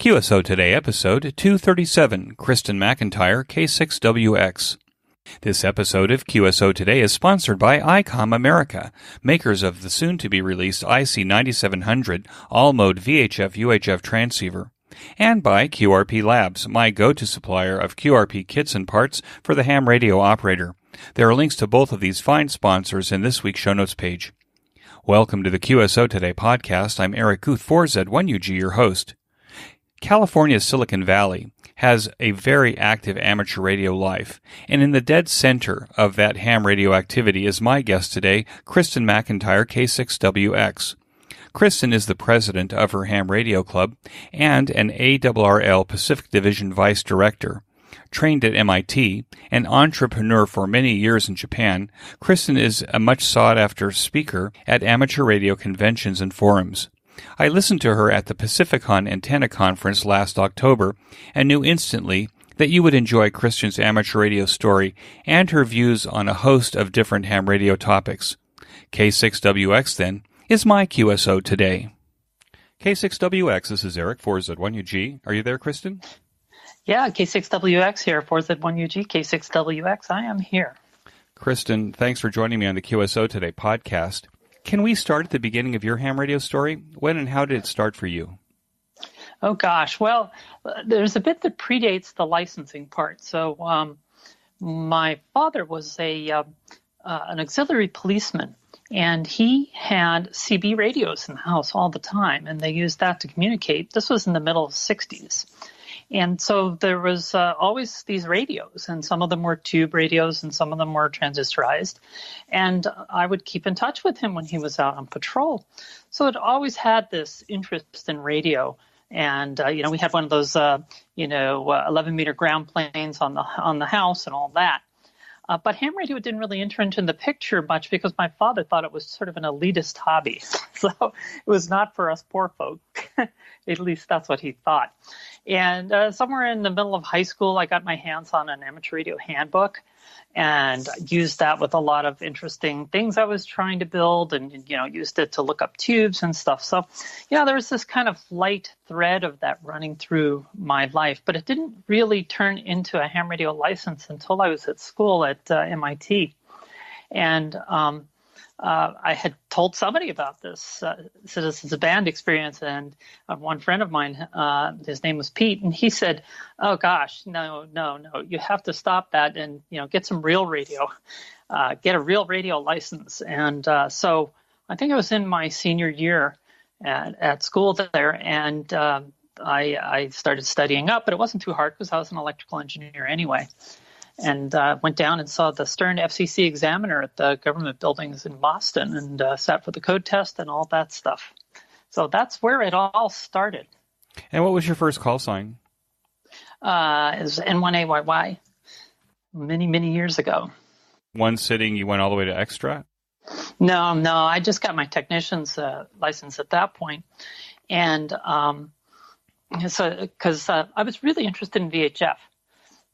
QSO Today, episode 237, Kristen McIntyre K6WX. This episode of QSO Today is sponsored by ICOM America, makers of the soon-to-be-released IC9700 all-mode VHF-UHF transceiver, and by QRP Labs, my go-to supplier of QRP kits and parts for the ham radio operator. There are links to both of these fine sponsors in this week's show notes page. Welcome to the QSO Today podcast. I'm Eric Guth, 4Z1UG, your host. California's Silicon Valley has a very active amateur radio life, and in the dead center of that ham radio activity is my guest today, Kristen McIntyre K6WX. Kristen is the president of her ham radio club and an ARRL Pacific Division vice director. Trained at MIT, an entrepreneur for many years in Japan, Kristen is a much sought-after speaker at amateur radio conventions and forums. I listened to her at the Pacificon Antenna Conference last October and knew instantly that you would enjoy Kristen's amateur radio story and her views on a host of different ham radio topics. K6WX, then, is my QSO today. K6WX, this is Eric, 4Z1UG. Are you there, Kristen? Yeah, K6WX here, 4Z1UG, K6WX. I am here. Kristen, thanks for joining me on the QSO Today podcast. Can we start at the beginning of your ham radio story? When and how did it start for you? Oh, gosh. Well, there's a bit that predates the licensing part. So my father was an auxiliary policeman, and he had CB radios in the house all the time, and they used that to communicate. This was in the middle of the 60s. And so there was always these radios, and some of them were tube radios and some of them were transistorized. And I would keep in touch with him when he was out on patrol. So it always had this interest in radio. And, we had one of those, 11-meter ground planes on the house and all that. But ham radio didn't really enter into the picture much because my father thought it was sort of an elitist hobby. So it was not for us poor folk. At least that's what he thought. And somewhere in the middle of high school, I got my hands on an amateur radio handbook and used that with a lot of interesting things I was trying to build and, used it to look up tubes and stuff. So, there was this kind of light thread of that running through my life, but it didn't really turn into a ham radio license until I was at school at MIT. And I had told somebody about this Citizens of Band experience, and one friend of mine, his name was Pete, and he said, "Oh gosh, no, you have to stop that and get some real radio, get a real radio license." And so I think I was in my senior year at school there, and I started studying up, but it wasn't too hard because I was an electrical engineer anyway. And went down and saw the Stern FCC examiner at the government buildings in Boston and sat for the code test and all that stuff. So that's where it all started. And what was your first call sign? It was N1AYY many, many years ago. One sitting, you went all the way to extra? No, I just got my technician's license at that point. And so because I was really interested in VHF.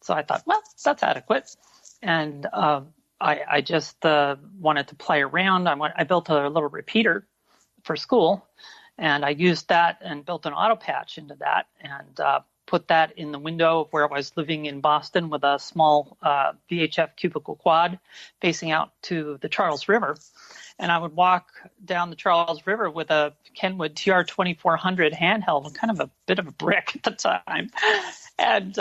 So I thought, well, that's adequate. And I just wanted to play around. I built a little repeater for school, and I used that and built an auto patch into that and put that in the window of where I was living in Boston with a small VHF cubicle quad facing out to the Charles River. And I would walk down the Charles River with a Kenwood TR-2400 handheld, kind of a bit of a brick at the time, and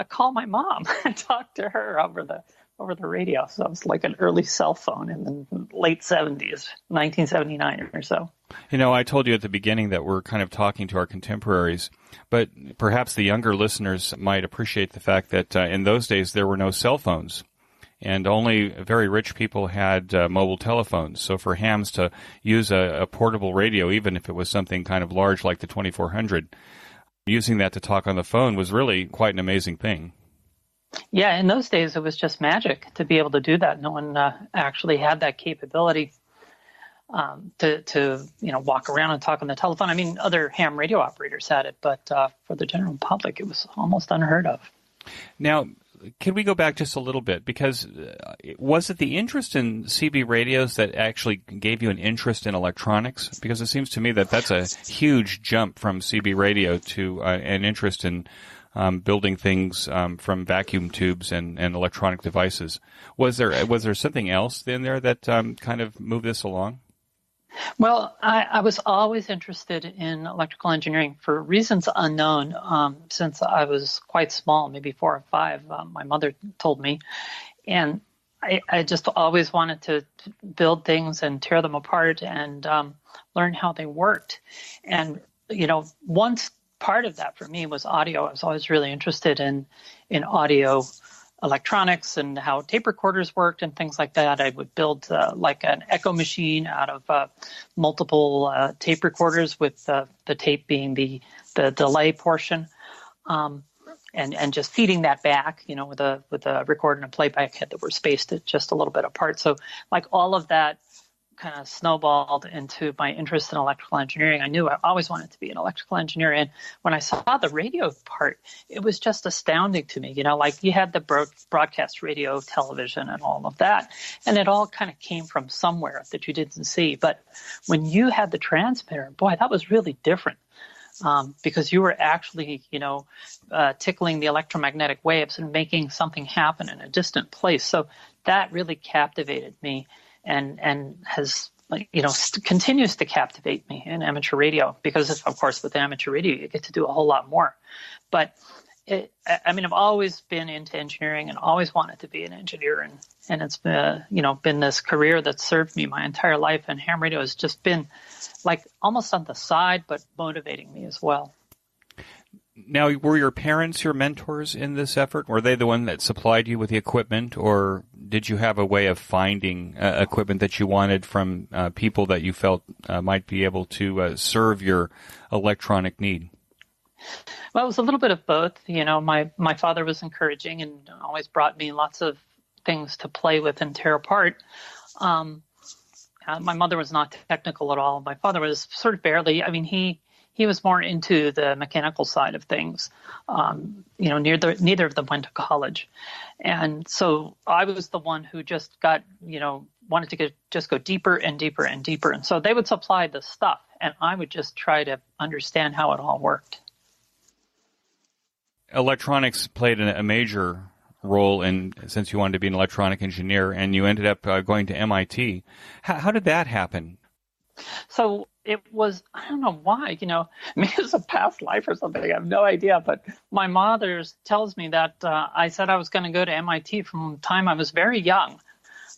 call my mom and talk to her over the radio. So it was like an early cell phone in the late 70s, 1979 or so. I told you at the beginning that we're kind of talking to our contemporaries, but perhaps the younger listeners might appreciate the fact that in those days there were no cell phones. And only very rich people had mobile telephones. So for hams to use a portable radio, even if it was something kind of large like the 2400, using that to talk on the phone was really quite an amazing thing. Yeah, in those days it was just magic to be able to do that. No one actually had that capability to walk around and talk on the telephone. I mean, other ham radio operators had it, but for the general public it was almost unheard of. Now, can we go back just a little bit? Because was it the interest in CB radios that actually gave you an interest in electronics? Because it seems to me that that's a huge jump from CB radio to an interest in building things from vacuum tubes and electronic devices. Was there something else in there that kind of moved this along? Well, I was always interested in electrical engineering for reasons unknown since I was quite small, maybe 4 or 5. My mother told me. And I just always wanted to build things and tear them apart and learn how they worked. And, once part of that for me was audio. I was always really interested in audio electronics and how tape recorders worked and things like that. I would build like an echo machine out of multiple tape recorders with the tape being the delay portion, and just feeding that back, with a record and a playback head that were spaced just a little bit apart. So like all of that kind of snowballed into my interest in electrical engineering. I knew I always wanted to be an electrical engineer. And when I saw the radio part, it was just astounding to me. Like you had the broadcast radio, television, and all of that. And it all kind of came from somewhere that you didn't see. But when you had the transmitter, boy, that was really different. Because you were actually, tickling the electromagnetic waves and making something happen in a distant place. So that really captivated me. And has, continues to captivate me in amateur radio because, of course, with amateur radio, you get to do a whole lot more. But, I've always been into engineering and always wanted to be an engineer. And it's been this career that served me my entire life. And ham radio has just been like almost on the side, but motivating me as well. Now, were your parents your mentors in this effort? Were they the one that supplied you with the equipment, or did you have a way of finding equipment that you wanted from people that you felt might be able to serve your electronic need? Well, it was a little bit of both. My father was encouraging and always brought me lots of things to play with and tear apart. My mother was not technical at all. My father was sort of barely. He was more into the mechanical side of things. Neither of them went to college. And so I was the one who just got, wanted to just go deeper and deeper and deeper. And so they would supply the stuff, and I would just try to understand how it all worked. Electronics played a major role since you wanted to be an electronic engineer, and you ended up going to MIT. How did that happen? So it was, I don't know why, maybe it was a past life or something. I have no idea. But my mother tells me that I said I was going to go to MIT from the time I was very young.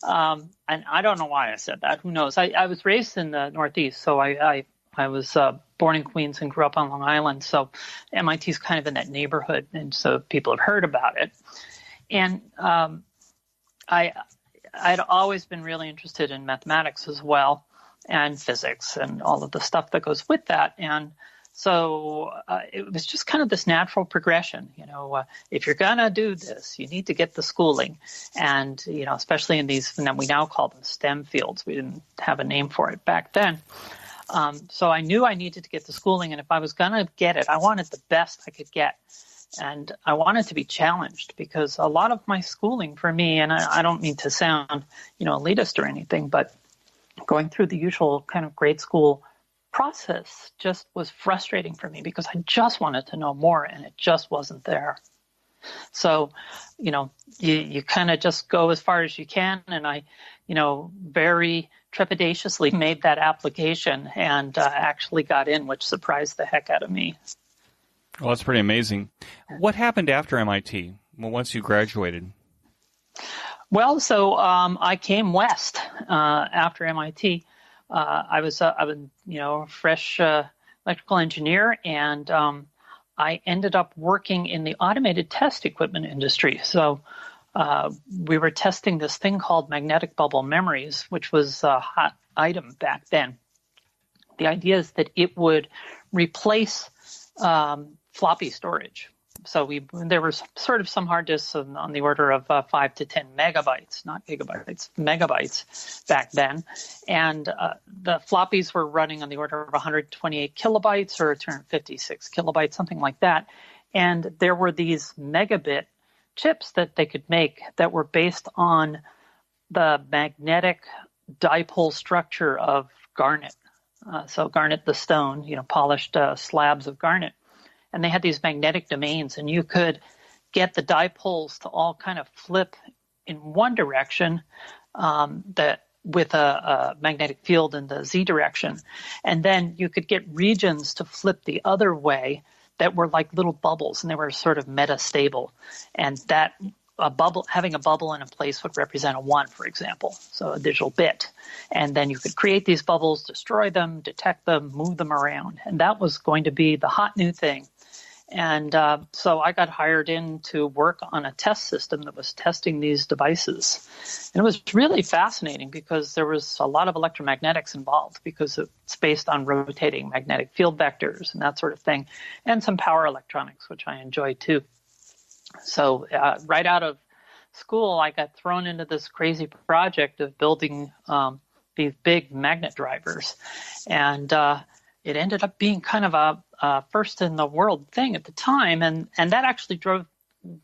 And I don't know why I said that. Who knows? I was raised in the Northeast, so I was born in Queens and grew up on Long Island. So MIT is kind of in that neighborhood, and so people have heard about it. And I'd always been really interested in mathematics as well, and physics and all of the stuff that goes with that. And so it was just kind of this natural progression. If you're going to do this, you need to get the schooling. And, especially in these, and we now call them STEM fields. We didn't have a name for it back then. So I knew I needed to get the schooling. And if I was going to get it, I wanted the best I could get. And I wanted to be challenged because a lot of my schooling for me, and I don't mean to sound, elitist or anything, but going through the usual kind of grade school process just was frustrating for me because I just wanted to know more and it just wasn't there. So, you kind of just go as far as you can. And I, very trepidatiously made that application and actually got in, which surprised the heck out of me. Well, that's pretty amazing. What happened after MIT? Well, once you graduated? Well, so I came west after MIT. I was a fresh electrical engineer, and I ended up working in the automated test equipment industry. So we were testing this thing called magnetic bubble memories, which was a hot item back then. The idea is that it would replace floppy storage. So there were sort of some hard disks on the order of 5 to 10 megabytes, not gigabytes, megabytes back then. And the floppies were running on the order of 128 kilobytes or 256 kilobytes, something like that. And there were these megabit chips that they could make that were based on the magnetic dipole structure of garnet. So garnet, the stone, polished slabs of garnet. And they had these magnetic domains, and you could get the dipoles to all kind of flip in one direction that with a magnetic field in the z direction. And then you could get regions to flip the other way that were like little bubbles, and they were sort of metastable. And that having a bubble in a place would represent a 1, for example, so a digital bit. And then you could create these bubbles, destroy them, detect them, move them around. And that was going to be the hot new thing. And so I got hired in to work on a test system that was testing these devices. And it was really fascinating because there was a lot of electromagnetics involved because it's based on rotating magnetic field vectors and that sort of thing, and some power electronics, which I enjoy too. So right out of school, I got thrown into this crazy project of building these big magnet drivers. And it ended up being kind of a first in the world thing at the time. And that actually drove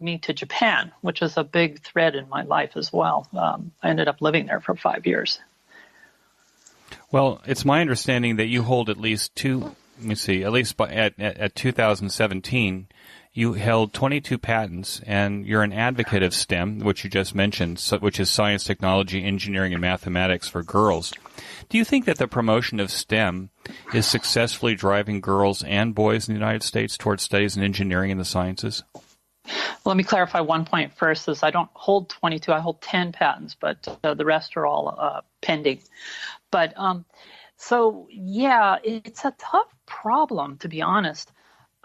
me to Japan, which is a big thread in my life as well. I ended up living there for 5 years. Well, it's my understanding that you hold at least at 2017, you held 22 patents, and you're an advocate of STEM, which you just mentioned, which is science, technology, engineering, and mathematics for girls. Do you think that the promotion of STEM is successfully driving girls and boys in the United States towards studies in engineering and the sciences? Let me clarify one point first, is I don't hold 22, I hold 10 patents, but the rest are all pending. But so, yeah, it's a tough problem, to be honest.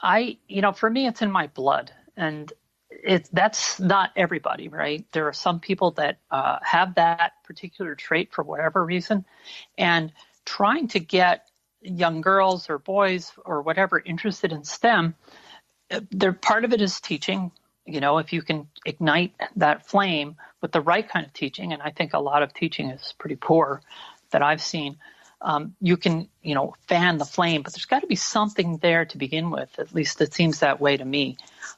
For me, it's in my blood, and that's not everybody, right? There are some people that have that particular trait for whatever reason, and trying to get young girls or boys or whatever interested in STEM, part of it is teaching. If you can ignite that flame with the right kind of teaching, and I think a lot of teaching is pretty poor that I've seen. You can, fan the flame, but there's got to be something there to begin with. At least it seems that way to me.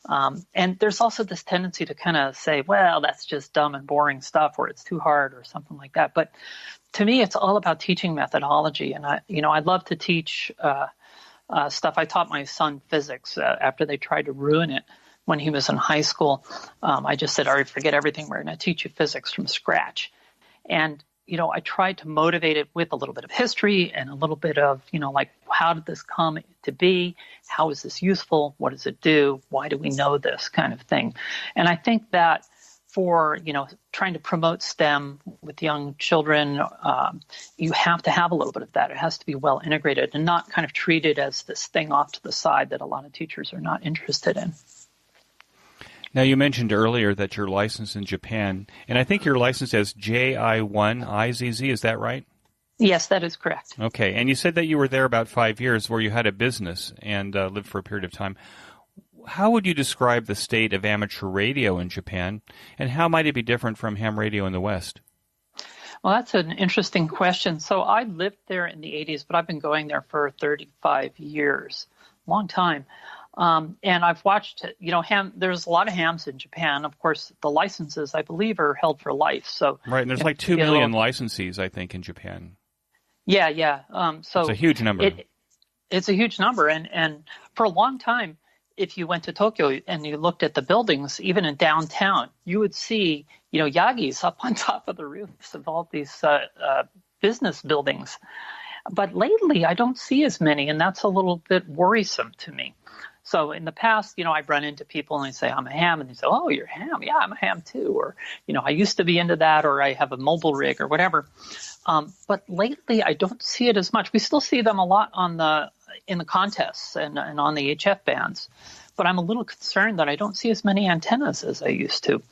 And there's also this tendency to kind of say, well, that's just dumb and boring stuff, or it's too hard or something like that. But to me, it's all about teaching methodology. And I'd love to teach stuff. I taught my son physics after they tried to ruin it when he was in high school. I just said, all right, forget everything. We're going to teach you physics from scratch. And I tried to motivate it with a little bit of history and a little bit of, how did this come to be? How is this useful? What does it do? Why do we know this kind of thing? And I think that for, trying to promote STEM with young children, you have to have a little bit of that. It has to be well integrated and not kind of treated as this thing off to the side that a lot of teachers are not interested in. Now, you mentioned earlier that you're licensed in Japan, and I think you're licensed as JI1IZZ, is that right? Yes, that is correct. Okay, and you said that you were there about 5 years where you had a business and lived for a period of time. How would you describe the state of amateur radio in Japan, and how might it be different from ham radio in the West? Well, that's an interesting question. So I lived there in the 80s, but I've been going there for 35 years, long time. And I've watched, there's a lot of hams in Japan. Of course, the licenses, I believe, are held for life. So right, and there's like 2 million licensees, I think, in Japan. Yeah. So it's a huge number. It's a huge number. And for a long time, if you went to Tokyo and you looked at the buildings, even in downtown, you would see, Yagis up on top of the roofs of all these business buildings. But lately, I don't see as many, and that's a little bit worrisome to me. So in the past, I've run into people and they say, I'm a ham. And they say, oh, you're a ham. Yeah, I'm a ham too. Or, I used to be into that, or I have a mobile rig or whatever. But lately, I don't see it as much. We still see them a lot in the contests and on the HF bands. But I'm a little concerned that I don't see as many antennas as I used to.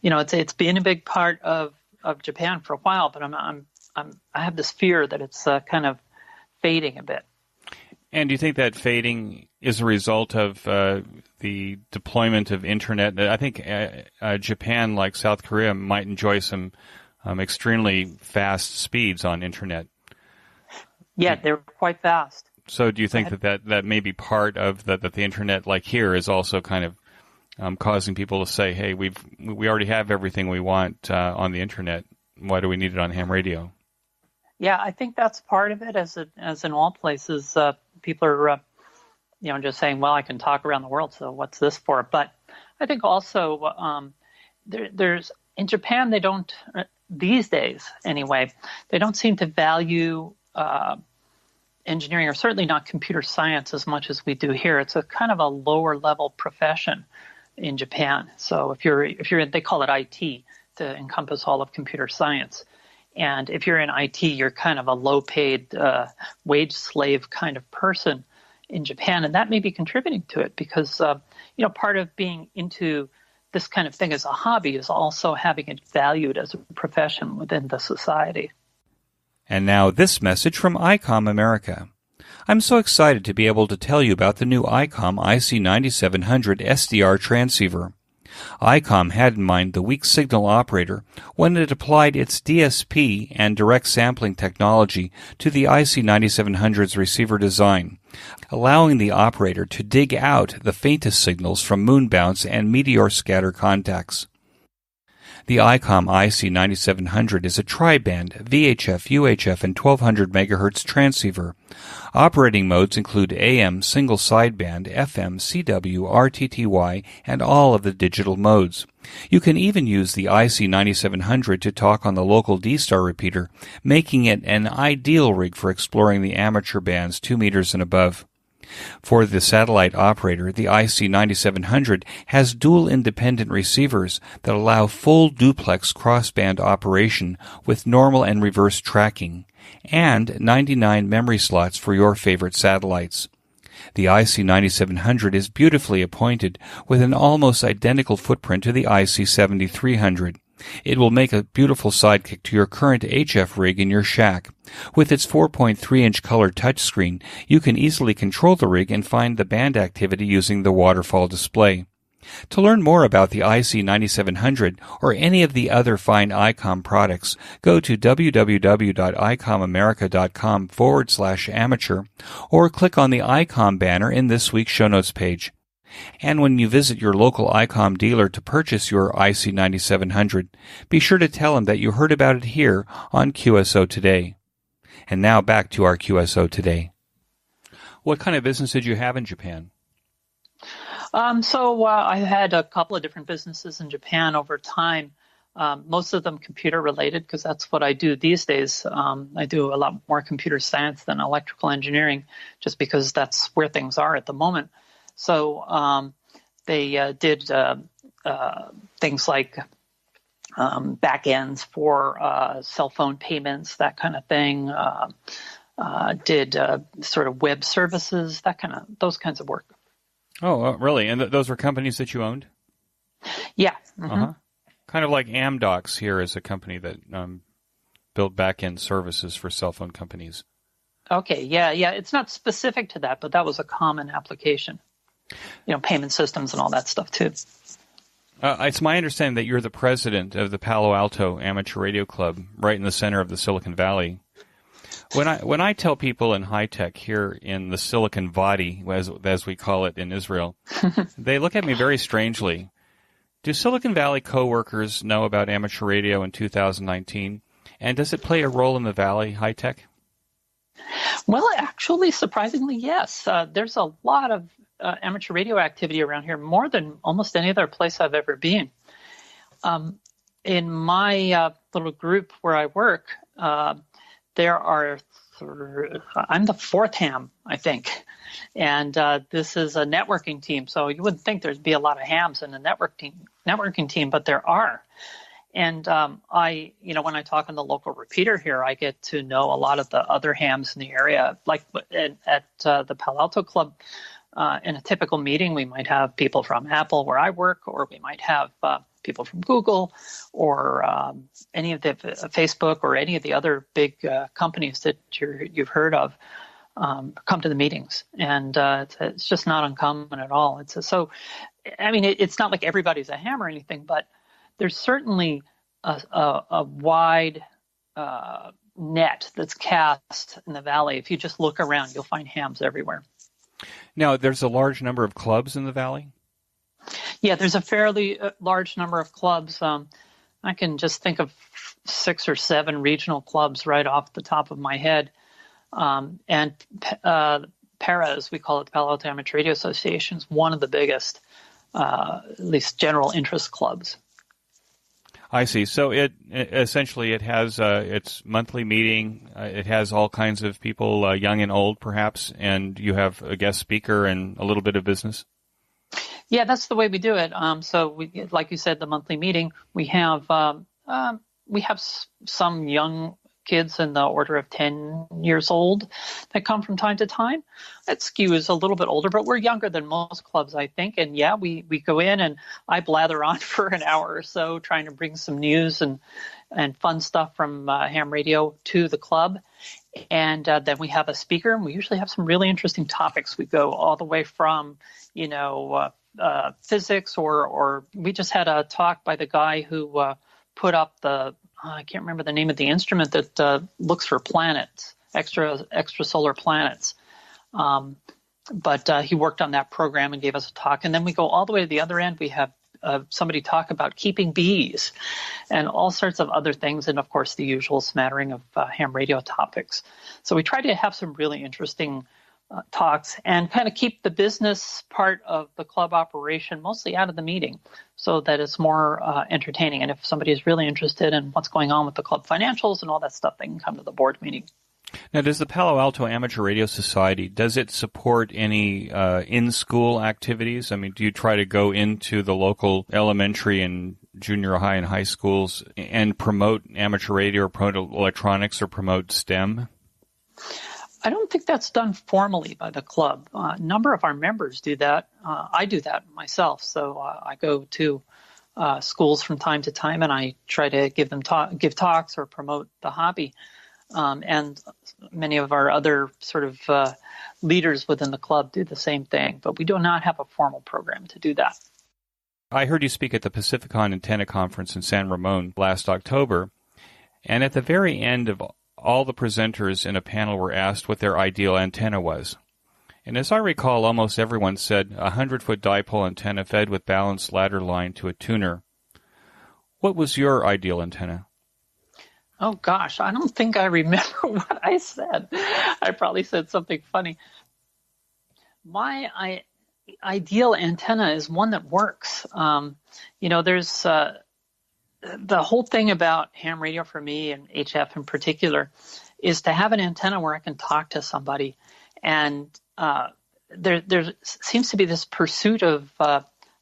It's been a big part of Japan for a while, but I have this fear that it's kind of fading a bit. And do you think that fading is a result of the deployment of Internet? I think Japan, like South Korea, might enjoy some extremely fast speeds on Internet. Yeah, they're quite fast. So do you think that may be part of that the Internet, like here, is also kind of causing people to say, "Hey, we already have everything we want on the internet. Why do we need it on ham radio?" Yeah, I think that's part of it. As in all places, people are just saying, "Well, I can talk around the world, so what's this for?" But I think also there's in Japan, they don't these days anyway. They don't seem to value engineering, or certainly not computer science, as much as we do here. It's a kind of a lower level profession in Japan. So if you're they call it IT to encompass all of computer science. And if you're in IT, you're kind of a low paid wage slave kind of person in Japan. And that may be contributing to it because, part of being into this kind of thing as a hobby is also having it valued as a profession within the society. And now this message from ICOM America. I'm so excited to be able to tell you about the new ICOM IC9700 SDR transceiver. ICOM had in mind the weak signal operator when it applied its DSP and direct sampling technology to the IC9700's receiver design, allowing the operator to dig out the faintest signals from moon bounce and meteor scatter contacts. The ICOM IC9700 is a tri-band VHF, UHF, and 1200 MHz transceiver. Operating modes include AM single sideband, FM, CW, RTTY, and all of the digital modes. You can even use the IC9700 to talk on the local D-Star repeater, making it an ideal rig for exploring the amateur bands 2 meters and above. For the satellite operator, the IC9700 has dual independent receivers that allow full duplex crossband operation with normal and reverse tracking, and 99 memory slots for your favorite satellites. The IC9700 is beautifully appointed with an almost identical footprint to the IC7300. It will make a beautiful sidekick to your current HF rig in your shack. With its 4.3-inch color touchscreen, you can easily control the rig and find the band activity using the waterfall display. To learn more about the IC9700 or any of the other fine ICOM products, go to www.icomamerica.com/amateur or click on the ICOM banner in this week's show notes page. And when you visit your local ICOM dealer to purchase your IC9700, be sure to tell them that you heard about it here on QSO Today. And now back to our QSO Today. What kind of business did you have in Japan? I had a couple of different businesses in Japan over time, most of them computer related because that's what I do these days. I do a lot more computer science than electrical engineering just because that's where things are at the moment. So they did things like back ends for cell phone payments, that kind of thing. Did sort of web services, those kinds of work. Oh, really? And those were companies that you owned? Yeah. Mm-hmm. Uh-huh. Kind of like Amdocs here is a company that built back-end services for cell phone companies. Okay, yeah. It's not specific to that, but that was a common application. Payment systems and all that stuff, too. It's my understanding that you're the president of the Palo Alto Amateur Radio Club, right in the center of the Silicon Valley. When I tell people in high tech here in the Silicon Valley, as we call it in Israel, they look at me very strangely. Do Silicon Valley coworkers know about amateur radio in 2019? And does it play a role in the Valley high tech? Well, actually, surprisingly, yes. There's a lot of amateur radio activity around here, more than almost any other place I've ever been. In my little group where I work, there are, I'm the fourth ham, I think. And this is a networking team. So you wouldn't think there'd be a lot of hams in a networking team, but there are. And when I talk on the local repeater here, I get to know a lot of the other hams in the area. Like at the Palo Alto Club, in a typical meeting, we might have people from Apple where I work, or we might have people from Google or any of the Facebook or any of the other big companies that you've heard of come to the meetings. And it's just not uncommon at all. It's not like everybody's a ham or anything, but there's certainly a wide net that's cast in the valley. If you just look around, you'll find hams everywhere. Now, there's a large number of clubs in the valley? Yeah, there's a fairly large number of clubs. I can just think of 6 or 7 regional clubs right off the top of my head. And PARA, as we call it, the Palo Alto Amateur Radio Association, is one of the biggest, at least general interest clubs. I see. So it essentially has its monthly meeting. It has all kinds of people, young and old, perhaps, and you have a guest speaker and a little bit of business. Yeah, that's the way we do it. So we, like you said, the monthly meeting. We have some young kids in the order of 10 years old that come from time to time. That skews a little bit older, but we're younger than most clubs, I think. And yeah, we go in and I blather on for an hour or so trying to bring some news and fun stuff from ham radio to the club. And then we have a speaker, and we usually have some really interesting topics. We go all the way from, physics, or we just had a talk by the guy who put up I can't remember the name of the instrument that looks for planets, extrasolar planets. But he worked on that program and gave us a talk. And then we go all the way to the other end. We have somebody talk about keeping bees and all sorts of other things. And, of course, the usual smattering of ham radio topics. So we try to have some really interesting talks and kind of keep the business part of the club operation mostly out of the meeting so that it's more entertaining. And if somebody is really interested in what's going on with the club financials and all that stuff, they can come to the board meeting. Now, does the Palo Alto Amateur Radio Society, does it support any in-school activities? I mean, do you try to go into the local elementary and junior high and high schools and promote amateur radio or promote electronics or promote STEM? I don't think that's done formally by the club. A number of our members do that. I do that myself. So I go to schools from time to time, and I try to give talks or promote the hobby. And many of our other sort of leaders within the club do the same thing. But we do not have a formal program to do that. I heard you speak at the Pacificon Antenna Conference in San Ramon last October, and at the very end of all the presenters in a panel were asked what their ideal antenna was. And as I recall, almost everyone said a 100-foot dipole antenna fed with balanced ladder line to a tuner. What was your ideal antenna? Oh, gosh, I don't think I remember what I said. I probably said something funny. My ideal antenna is one that works. There's the whole thing about ham radio for me, and HF in particular, is to have an antenna where I can talk to somebody. And there seems to be this pursuit of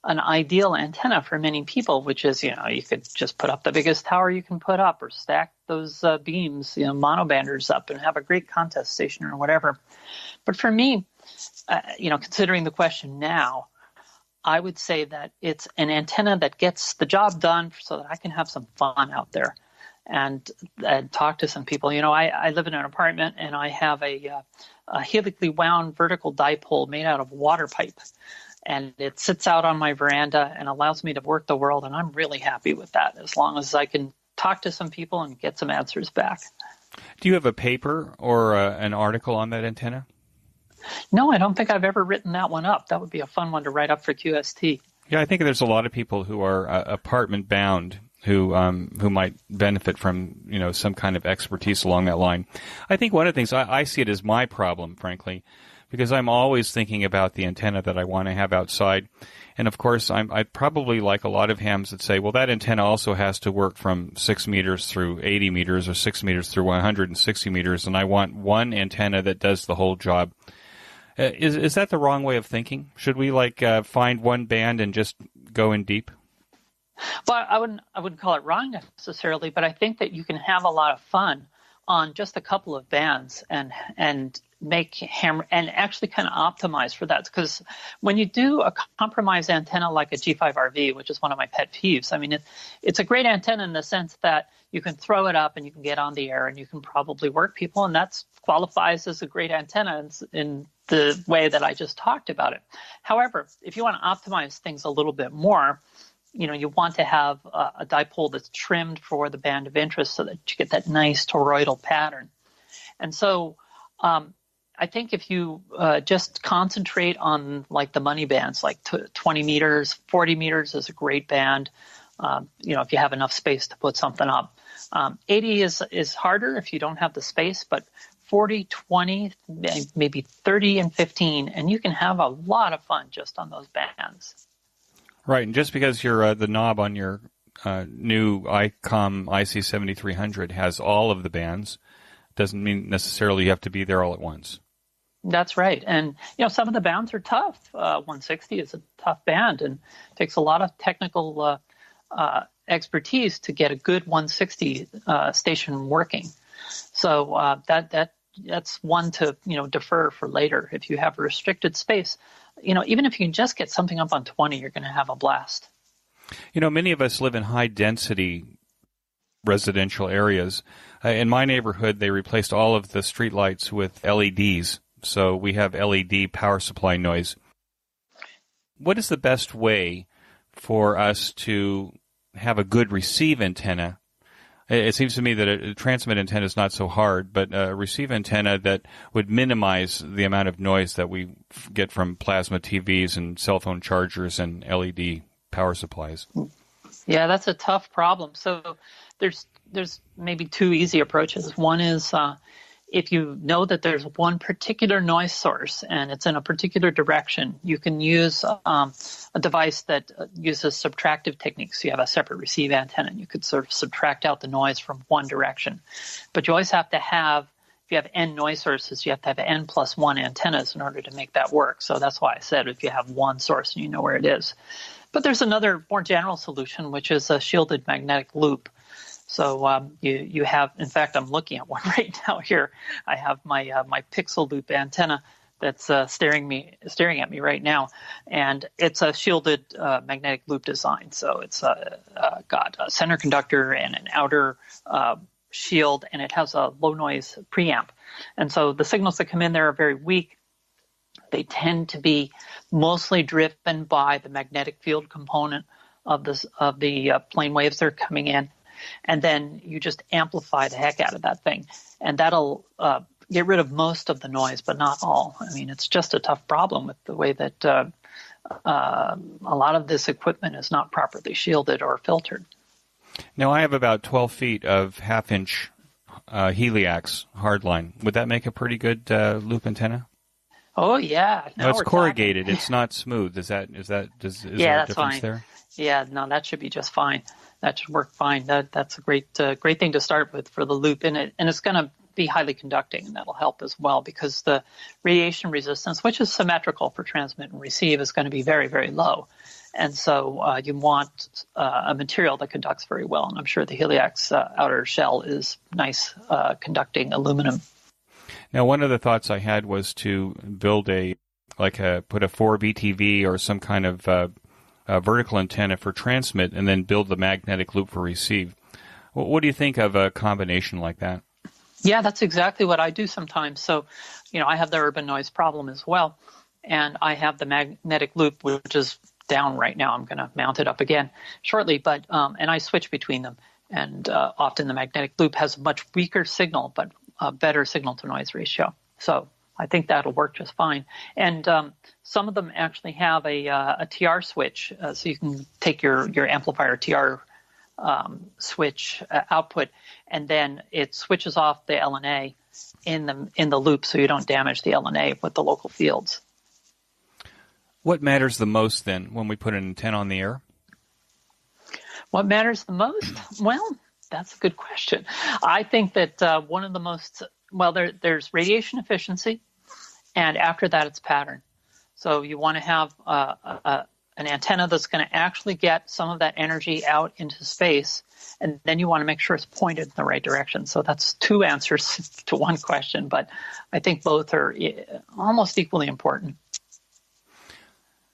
an ideal antenna for many people, which is, you could just put up the biggest tower you can put up or stack those beams, monobanders up and have a great contest station or whatever. But for me, considering the question now, I would say that it's an antenna that gets the job done so that I can have some fun out there and talk to some people. I live in an apartment, and I have a helically wound vertical dipole made out of water pipe. And it sits out on my veranda and allows me to work the world, and I'm really happy with that as long as I can talk to some people and get some answers back. Do you have a paper or an article on that antenna? No, I don't think I've ever written that one up. That would be a fun one to write up for QST. Yeah, I think there's a lot of people who are apartment bound who might benefit from some kind of expertise along that line. I think one of the things I see it as my problem, frankly, because I'm always thinking about the antenna that I want to have outside. And of course, I probably like a lot of hams that say, well, that antenna also has to work from 6 meters through 80 meters or 6 meters through 160 meters, and I want one antenna that does the whole job. Is that the wrong way of thinking? Should we find one band and just go in deep? Well, I wouldn't call it wrong necessarily, but I think that you can have a lot of fun on just a couple of bands and make hammer and actually kind of optimize for that. Because when you do a compromised antenna like a G5RV, which is one of my pet peeves, I mean, it's a great antenna in the sense that you can throw it up and you can get on the air and you can probably work people, and that qualifies as a great antenna in the way that I just talked about it. However, if you want to optimize things a little bit more, you want to have a dipole that's trimmed for the band of interest so that you get that nice toroidal pattern. And so I think if you just concentrate on like the money bands, like 20 meters, 40 meters is a great band. If you have enough space to put something up. 80 is harder if you don't have the space, but 40, 20, maybe 30 and 15, and you can have a lot of fun just on those bands. Right, and just because the knob on your new ICOM IC7300 has all of the bands, doesn't mean necessarily you have to be there all at once. That's right. And, some of the bands are tough. 160 is a tough band and takes a lot of technical expertise to get a good 160 station working. So that's one to, defer for later. If you have a restricted space, even if you can just get something up on 20, you're going to have a blast. Many of us live in high-density residential areas. In my neighborhood, they replaced all of the streetlights with LEDs, so we have LED power supply noise. What is the best way for us to have a good receive antenna? It seems to me that a transmit antenna is not so hard, but a receive antenna that would minimize the amount of noise that we get from plasma TVs and cell phone chargers and LED power supplies. Yeah, that's a tough problem. So there's maybe two easy approaches. One is if you know that there's one particular noise source and it's in a particular direction, you can use a device that uses subtractive techniques. So you have a separate receive antenna, and you could sort of subtract out the noise from one direction. But you always have to have, if you have n noise sources, you have to have n plus 1 antennas in order to make that work. So that's why I said if you have one source and you know where it is. But there's another more general solution, which is a shielded magnetic loop. So you have, in fact, I'm looking at one right now here. I have my Pixel Loop antenna that's staring at me right now, and it's a shielded magnetic loop design. So it's got a center conductor and an outer shield, and it has a low noise preamp. And so the signals that come in there are very weak. They tend to be mostly driven by the magnetic field component of the plane waves that are coming in. And then you just amplify the heck out of that thing. And that'll get rid of most of the noise, but not all. I mean, it's just a tough problem with the way that a lot of this equipment is not properly shielded or filtered. Now, I have about 12 feet of half-inch Heliax hardline. Would that make a pretty good loop antenna? Oh, yeah. No, it's corrugated. It's not smooth. Is there a difference there? Yeah, no, that should be just fine. That should work fine. That's a great thing to start with for the loop, and it's going to be highly conducting, and that'll help as well because the radiation resistance, which is symmetrical for transmit and receive, is going to be very, very low. And so you want a material that conducts very well, and I'm sure the Heliax outer shell is nice conducting aluminum. Now, one of the thoughts I had was to build put a 4BTV or some kind of vertical antenna for transmit and then build the magnetic loop for receive. What do you think of a combination like that? Yeah, that's exactly what I do sometimes. So, I have the urban noise problem as well, and I have the magnetic loop, which is down right now. I'm going to mount it up again shortly, but and I switch between them. And often the magnetic loop has a much weaker signal, but a better signal-to-noise ratio. So I think that'll work just fine. And some of them actually have a TR switch, so you can take your amplifier TR switch output, and then it switches off the LNA in the loop, so you don't damage the LNA with the local fields. What matters the most then when we put an antenna on the air? What matters the most? Well, that's a good question. I think that one of the most, there's radiation efficiency, and after that it's pattern. So you want to have an antenna that's going to actually get some of that energy out into space, and then you want to make sure it's pointed in the right direction. So that's two answers to one question, but I think both are almost equally important.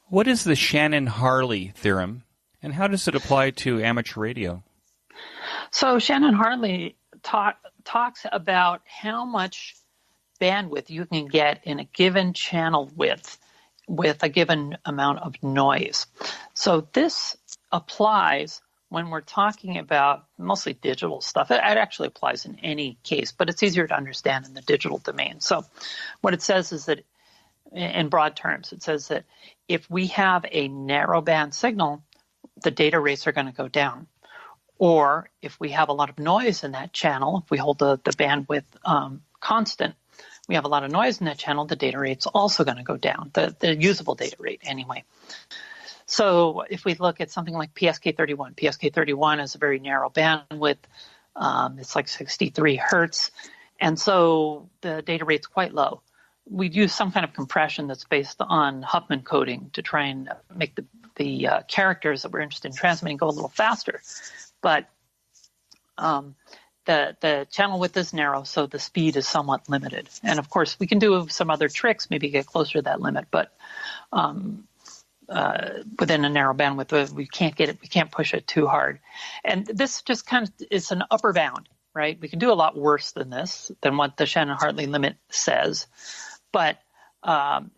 What is the Shannon-Hartley theorem, and how does it apply to amateur radio? So Shannon-Hartley talks about how much bandwidth you can get in a given channel width with a given amount of noise. So this applies when we're talking about mostly digital stuff, it actually applies in any case, but it's easier to understand in the digital domain. So what it says is that, in broad terms, it says that if we have a narrowband signal, the data rates are going to go down. Or if we have a lot of noise in that channel, if we hold the bandwidth constant, we have a lot of noise in that channel, the data rate's also going to go down, the usable data rate anyway. So if we look at something like PSK31 is a very narrow bandwidth. It's like 63 hertz. And so the data rate's quite low. We'd use some kind of compression that's based on Huffman coding to try and make the characters that we're interested in transmitting go a little faster. But the channel width is narrow, so the speed is somewhat limited. And of course, we can do some other tricks, maybe get closer to that limit, but within a narrow bandwidth, we can't push it too hard. And this just kind of is an upper bound, right? We can do a lot worse than this, than what the Shannon-Hartley limit says. But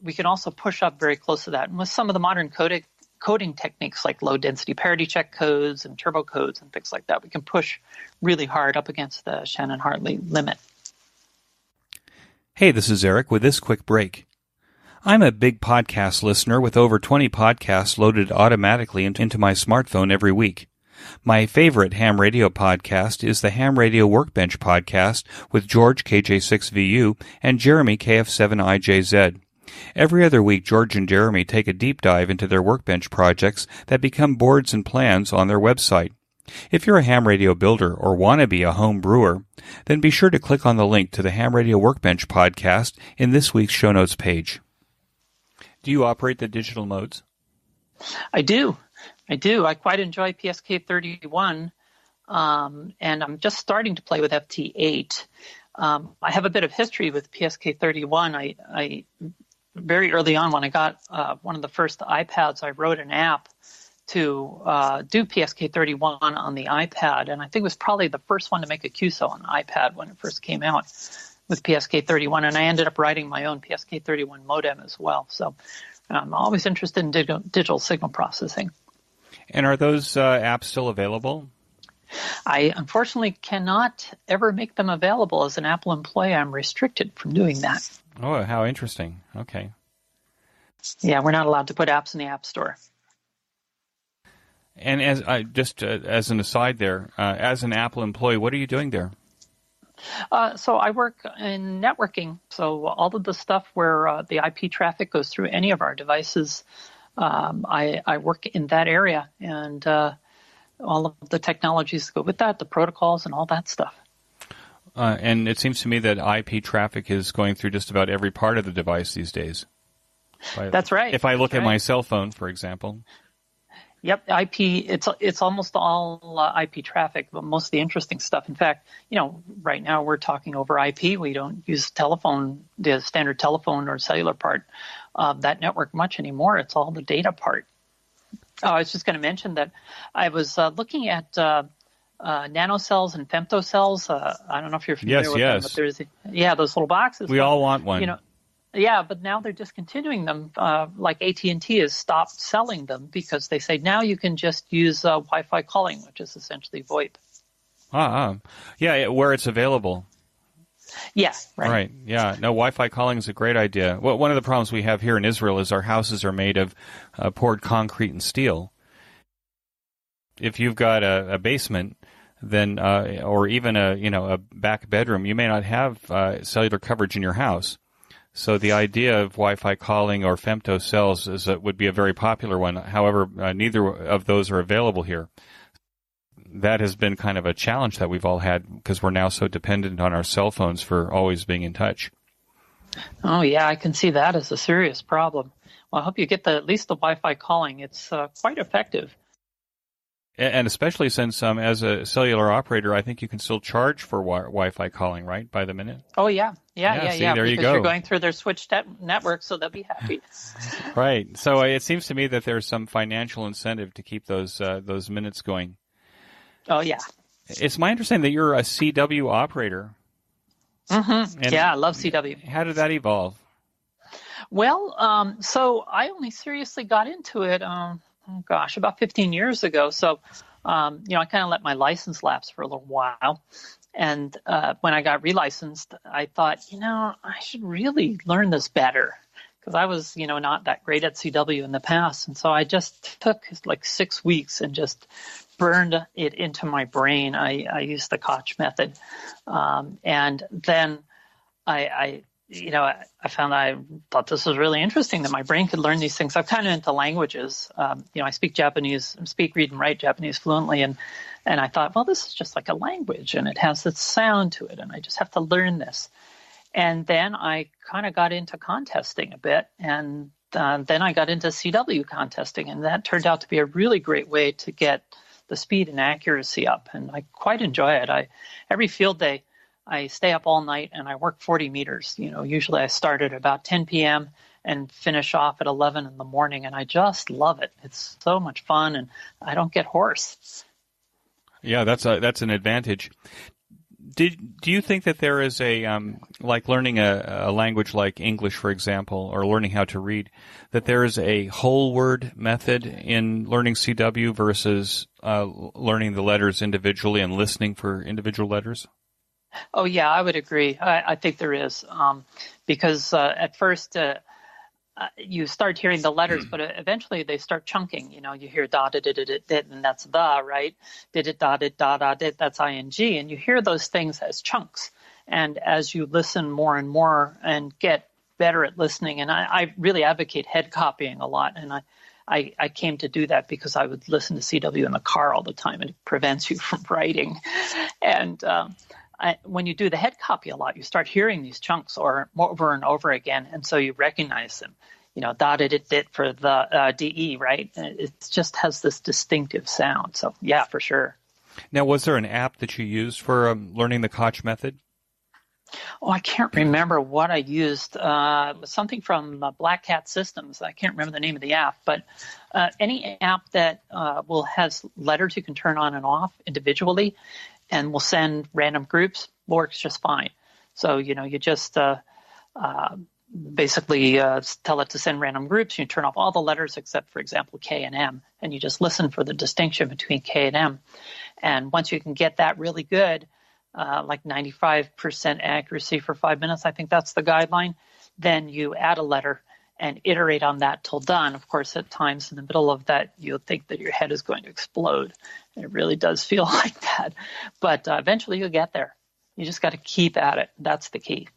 we can also push up very close to that. And with some of the modern coding techniques like low-density parity check codes and turbo codes and things like that, we can push really hard up against the Shannon-Hartley limit. Hey, this is Eric with this quick break. I'm a big podcast listener with over 20 podcasts loaded automatically into my smartphone every week. My favorite ham radio podcast is the Ham Radio Workbench podcast with George KJ6VU and Jeremy KF7IJZ. Every other week, George and Jeremy take a deep dive into their Workbench projects that become boards and plans on their website. If you're a ham radio builder or want to be a home brewer, then be sure to click on the link to the Ham Radio Workbench podcast in this week's show notes page. Do you operate the digital modes? I do. I quite enjoy PSK31, and I'm just starting to play with FT8. I have a bit of history with PSK31. I very early on, when I got one of the first iPads, I wrote an app to do PSK31 on the iPad, and I think it was probably the first one to make a QSO on the iPad when it first came out with PSK31, and I ended up writing my own PSK31 modem as well. So I'm always interested in digital signal processing. And are those apps still available? I unfortunately cannot ever make them available. As an Apple employee, I'm restricted from doing that. Oh, how interesting. Okay. Yeah, we're not allowed to put apps in the App Store. And as as an aside there, as an Apple employee, what are you doing there? So I work in networking. So all of the stuff where the IP traffic goes through any of our devices, I work in that area, and all of the technologies that go with that, the protocols and all that stuff. And it seems to me that IP traffic is going through just about every part of the device these days. That's right. If I look at my cell phone, for example. Yep, IP. It's almost all IP traffic, but most of the interesting stuff. In fact, right now we're talking over IP. We don't use the standard telephone or cellular part of that network much anymore. It's all the data part. I was just going to mention that I was looking at nanocells and femtocells. I don't know if you're familiar with them, but there's those little boxes. We all want one. Yeah, but now they're discontinuing them. Like AT&T has stopped selling them because they say now you can just use Wi-Fi calling, which is essentially VoIP. Yeah, where it's available. Yeah, right. Right, yeah. No, Wi-Fi calling is a great idea. Well, one of the problems we have here in Israel is our houses are made of poured concrete and steel. If you've got a basement, then or even a back bedroom, you may not have cellular coverage in your house. So the idea of Wi-Fi calling or femtocells would be a very popular one. However, neither of those are available here. That has been kind of a challenge that we've all had because we're now so dependent on our cell phones for always being in touch. Oh, yeah, I can see that as a serious problem. Well, I hope you get at least the Wi-Fi calling. It's quite effective. And especially since as a cellular operator, I think you can still charge for Wi-Fi calling, right, by the minute? Oh, yeah. See, there you go. Because you're going through their switched network, so they'll be happy. Right. So it seems to me that there's some financial incentive to keep those minutes going. Oh, yeah. It's my understanding that you're a CW operator. Mm-hmm. Yeah, I love CW. How did that evolve? Well, so I only seriously got into it about 15 years ago. So I kind of let my license lapse for a little while. And when I got relicensed, I thought, I should really learn this better because I was, not that great at CW in the past. And so I just took like 6 weeks and just burned it into my brain. I used the Koch method. And then I thought this was really interesting that my brain could learn these things. I'm kind of into languages. I speak Japanese, read and write Japanese fluently. And I thought, well, this is just like a language and it has this sound to it. And I just have to learn this. And then I kind of got into contesting a bit. And then I got into CW contesting. And that turned out to be a really great way to get the speed and accuracy up. And I quite enjoy it. Every field day, I stay up all night and I work 40 meters. Usually I start at about 10 p.m. and finish off at 11 in the morning. And I just love it. It's so much fun and I don't get hoarse. Yeah, that's an advantage. Do you think that there is like learning a language like English, for example, or learning how to read, that there is a whole word method in learning CW versus learning the letters individually and listening for individual letters? Oh, yeah, I would agree. I think there is because at first you start hearing the letters, but eventually they start chunking. You hear da da da da da, and that's the, right? Did it da da da da da, that's ing, and you hear those things as chunks. And as you listen more and more and get better at listening, and I really advocate head copying a lot, and I came to do that because I would listen to CW in the car all the time, and it prevents you from writing. And when you do the head copy a lot, you start hearing these chunks over and over again, and so you recognize them. Dotted it for the DE, right? It just has this distinctive sound. So, yeah, for sure. Now, was there an app that you used for learning the Koch method? Oh, I can't remember what I used. It was something from Black Cat Systems. I can't remember the name of the app, but any app that has letters you can turn on and off individually and will send random groups works just fine. So, you just basically tell it to send random groups. You turn off all the letters except, for example, K and M, and you just listen for the distinction between K and M. And once you can get that really good, like 95% accuracy for 5 minutes, I think that's the guideline, then you add a letter and iterate on that till done. Of course, at times in the middle of that, you'll think that your head is going to explode. And it really does feel like that. But eventually you'll get there. You just got to keep at it. That's the key.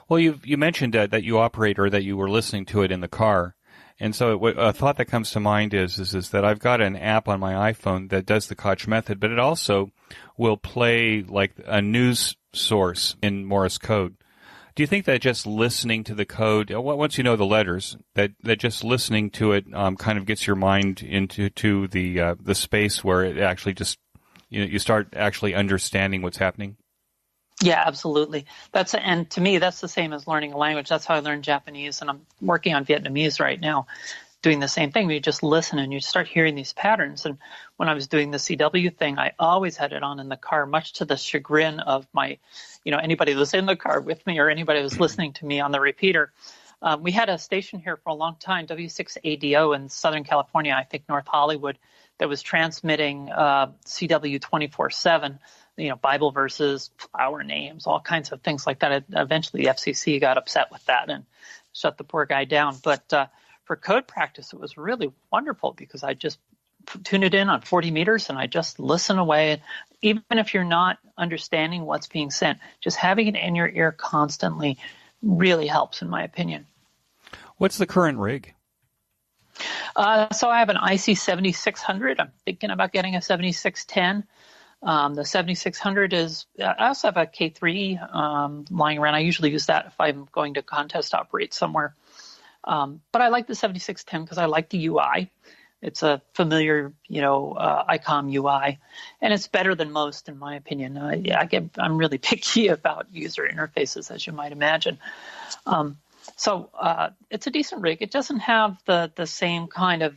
Well, you mentioned that you operate or that you were listening to it in the car. And so a thought that comes to mind is that I've got an app on my iPhone that does the Koch method, but it also will play like a news source in Morse code. Do you think that just listening to the code, once you know the letters, that just listening to it kind of gets your mind into the space where it actually just you start actually understanding what's happening? Yeah, absolutely. And to me, that's the same as learning a language. That's how I learned Japanese, and I'm working on Vietnamese right now, doing the same thing. You just listen and you start hearing these patterns. And when I was doing the CW thing, I always had it on in the car, much to the chagrin of my, anybody that was in the car with me or anybody that was listening to me on the repeater. We had a station here for a long time, W6ADO in Southern California, I think North Hollywood, that was transmitting CW 24/7. Bible verses, flower names, all kinds of things like that. Eventually, the FCC got upset with that and shut the poor guy down. But for code practice, it was really wonderful because I just tune it in on 40 meters and I just listen away. Even if you're not understanding what's being sent, just having it in your ear constantly really helps, in my opinion. What's the current rig? So I have an IC 7600. I'm thinking about getting a 7610. The 7600 is, I also have a K3 lying around. I usually use that if I'm going to contest operate somewhere. But I like the 7610 because I like the UI. It's a familiar, ICOM UI, and it's better than most, in my opinion. I'm really picky about user interfaces, as you might imagine. So it's a decent rig. It doesn't have the same kind of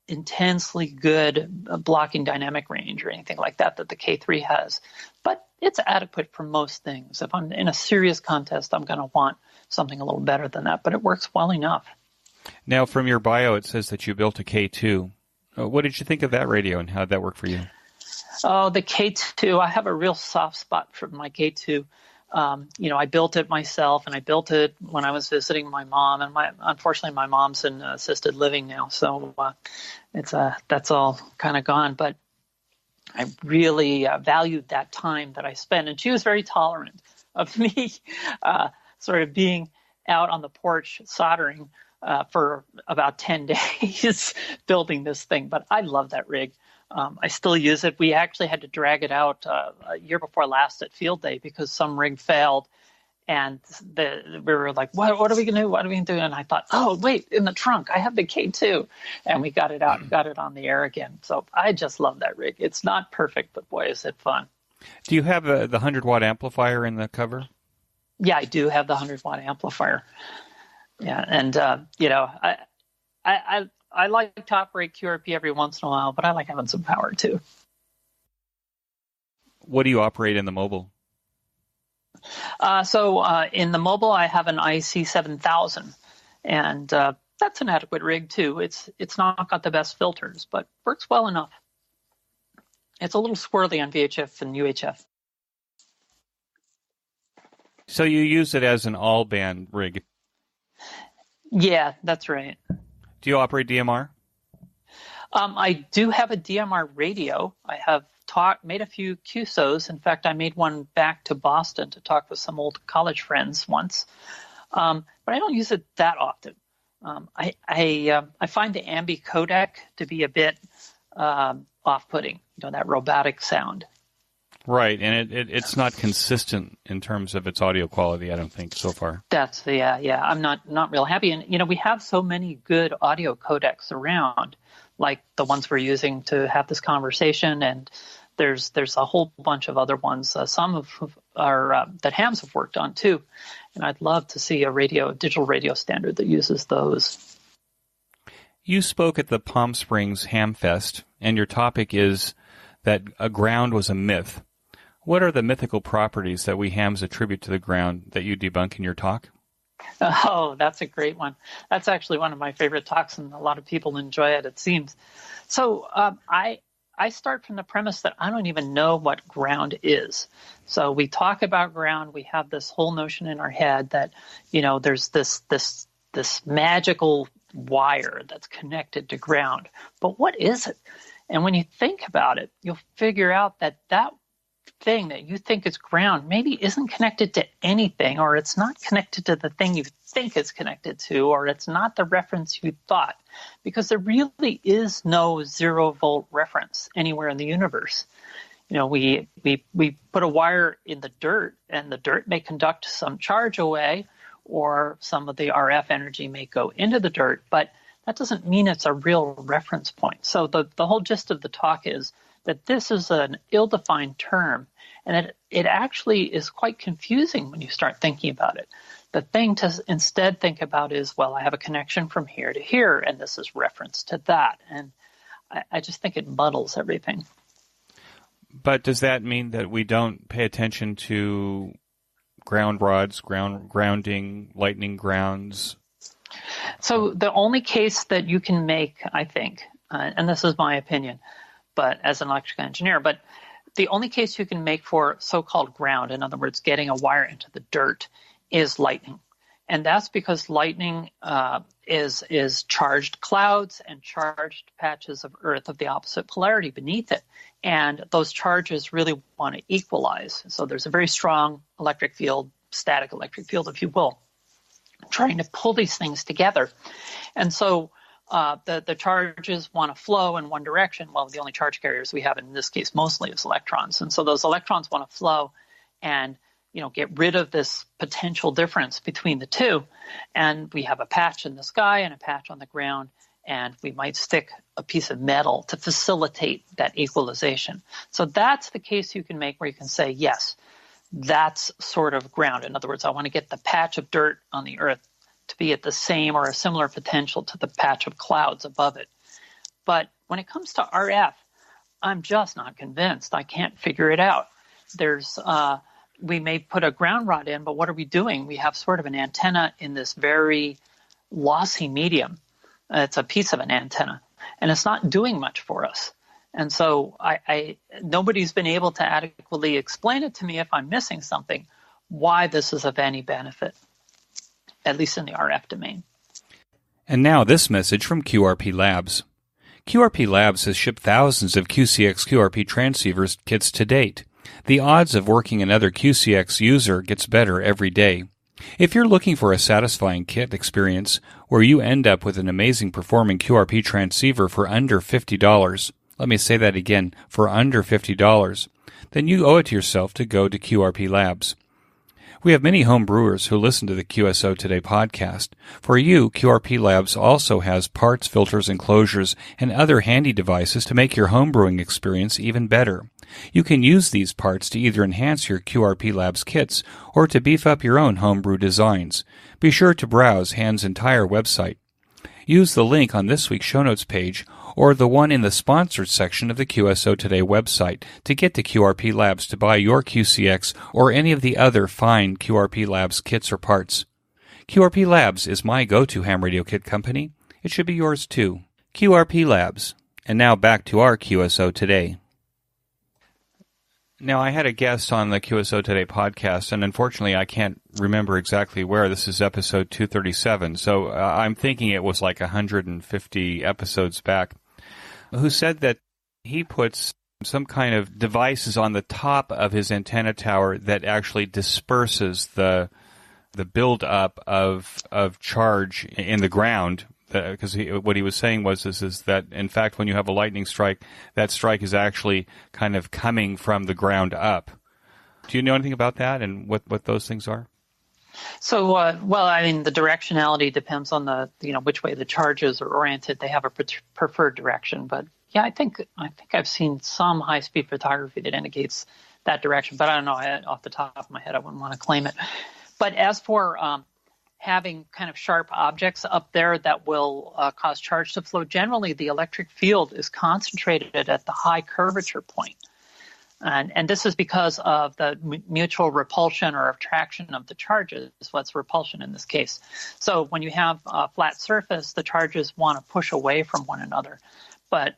intensely good blocking dynamic range or anything like that the K3 has, but it's adequate for most things. If I'm in a serious contest, I'm going to want something a little better than that, but it works well enough. Now, from your bio, it says that you built a K2. What did you think of that radio, and how did that work for you? Oh, the K2. I have a real soft spot for my K2. I built it myself, and I built it when I was visiting my mom. And unfortunately, my mom's in assisted living now, so that's all kind of gone. But I really valued that time that I spent, and she was very tolerant of me sort of being out on the porch soldering for about 10 days building this thing. But I love that rig. I still use it. We actually had to drag it out a year before last at field day because some rig failed. And we were like, what are we going to do? What are we going to do? And I thought, oh, wait, in the trunk, I have the K2. And we got it out, got it on the air again. So I just love that rig. It's not perfect, but boy, is it fun. Do you have the 100-watt amplifier in the cover? Yeah, I do have the 100-watt amplifier. Yeah, and, I like to operate QRP every once in a while, but I like having some power too. What do you operate in the mobile? In the mobile, I have an IC7000, and that's an adequate rig too. It's not got the best filters, but works well enough. It's a little squirrely on VHF and UHF. So you use it as an all-band rig? Yeah, that's right. Do you operate DMR? I do have a DMR radio. I have made a few QSOs. In fact, I made one back to Boston to talk with some old college friends once. But I don't use it that often. I find the ambi codec to be a bit off-putting, that robotic sound. Right, and it's not consistent in terms of its audio quality, I don't think, so far. That's I'm not real happy. And we have so many good audio codecs around, like the ones we're using to have this conversation, and there's a whole bunch of other ones. Some of are that hams have worked on too, and I'd love to see a digital radio standard that uses those. You spoke at the Palm Springs Ham Fest, and your topic is that a ground was a myth. What are the mythical properties that we hams attribute to the ground that you debunk in your talk? Oh, that's a great one. That's actually one of my favorite talks, and a lot of people enjoy it, it seems. So I start from the premise that I don't even know what ground is. So we talk about ground. We have this whole notion in our head that, there's this magical wire that's connected to ground. But what is it? And when you think about it, you'll figure out that thing that you think is ground maybe isn't connected to anything, or it's not connected to the thing you think it's connected to, or it's not the reference you thought, because there really is no 0-volt reference anywhere in the universe. We put a wire in the dirt, and the dirt may conduct some charge away, or some of the RF energy may go into the dirt, but that doesn't mean it's a real reference point. So the whole gist of the talk is that this is an ill-defined term, and it actually is quite confusing when you start thinking about it. The thing to instead think about is, well, I have a connection from here to here, and this is reference to that. And I just think it muddles everything. But does that mean that we don't pay attention to ground rods, grounding, lightning grounds? So the only case that you can make, I think, and this is my opinion, but as an electrical engineer, but the only case you can make for so-called ground, in other words, getting a wire into the dirt, is lightning. And that's because lightning is charged clouds and charged patches of earth of the opposite polarity beneath it. And those charges really want to equalize. So there's a very strong electric field, static electric field, if you will, trying to pull these things together. And so the charges want to flow in one direction. Well, the only charge carriers we have in this case mostly is electrons. And so those electrons want to flow and get rid of this potential difference between the two. And we have a patch in the sky and a patch on the ground, and we might stick a piece of metal to facilitate that equalization. So that's the case you can make where you can say, yes, that's sort of ground. In other words, I want to get the patch of dirt on the earth to be at the same or a similar potential to the patch of clouds above it. But when it comes to RF, I'm just not convinced. I can't figure it out. We may put a ground rod in, but what are we doing? We have sort of an antenna in this very lossy medium. It's a piece of an antenna. and it's not doing much for us. And so nobody's been able to adequately explain it to me if I'm missing something, why this is of any benefit, at least in the RF domain. And now this message from QRP Labs. QRP Labs has shipped thousands of QCX QRP transceivers kits to date. The odds of working another QCX user gets better every day. If you're looking for a satisfying kit experience where you end up with an amazing performing QRP transceiver for under $50, let me say that again, for under $50, then you owe it to yourself to go to QRP Labs. We have many home brewers who listen to the QSO Today podcast. For you, QRP Labs also has parts, filters, enclosures, and other handy devices to make your home brewing experience even better. You can use these parts to either enhance your QRP Labs kits or to beef up your own homebrew designs. Be sure to browse Hand's entire website. Use the link on this week's show notes page or the one in the sponsored section of the QSO Today website to get to QRP Labs to buy your QCX or any of the other fine QRP Labs kits or parts. QRP Labs is my go-to ham radio kit company. It should be yours too. QRP Labs. And now back to our QSO Today. Now, I had a guest on the QSO Today podcast, and unfortunately I can't remember exactly where. This is episode 237, so I'm thinking it was like 150 episodes back, who said that he puts some kind of devices on the top of his antenna tower that actually disperses the buildup of charge in the ground. Because what he was saying was is that, in fact, when you have a lightning strike, that strike is actually kind of coming from the ground up. Do you know anything about that and what those things are? So, well, I mean, the directionality depends on which way the charges are oriented. They have a preferred direction, but yeah, I think I've seen some high-speed photography that indicates that direction, but I don't know off the top of my head. I wouldn't want to claim it. But as for having kind of sharp objects up there that will cause charge to flow, generally the electric field is concentrated at the high curvature point. And this is because of the mutual repulsion or attraction of the charges. What's repulsion in this case? So when you have a flat surface, the charges want to push away from one another. But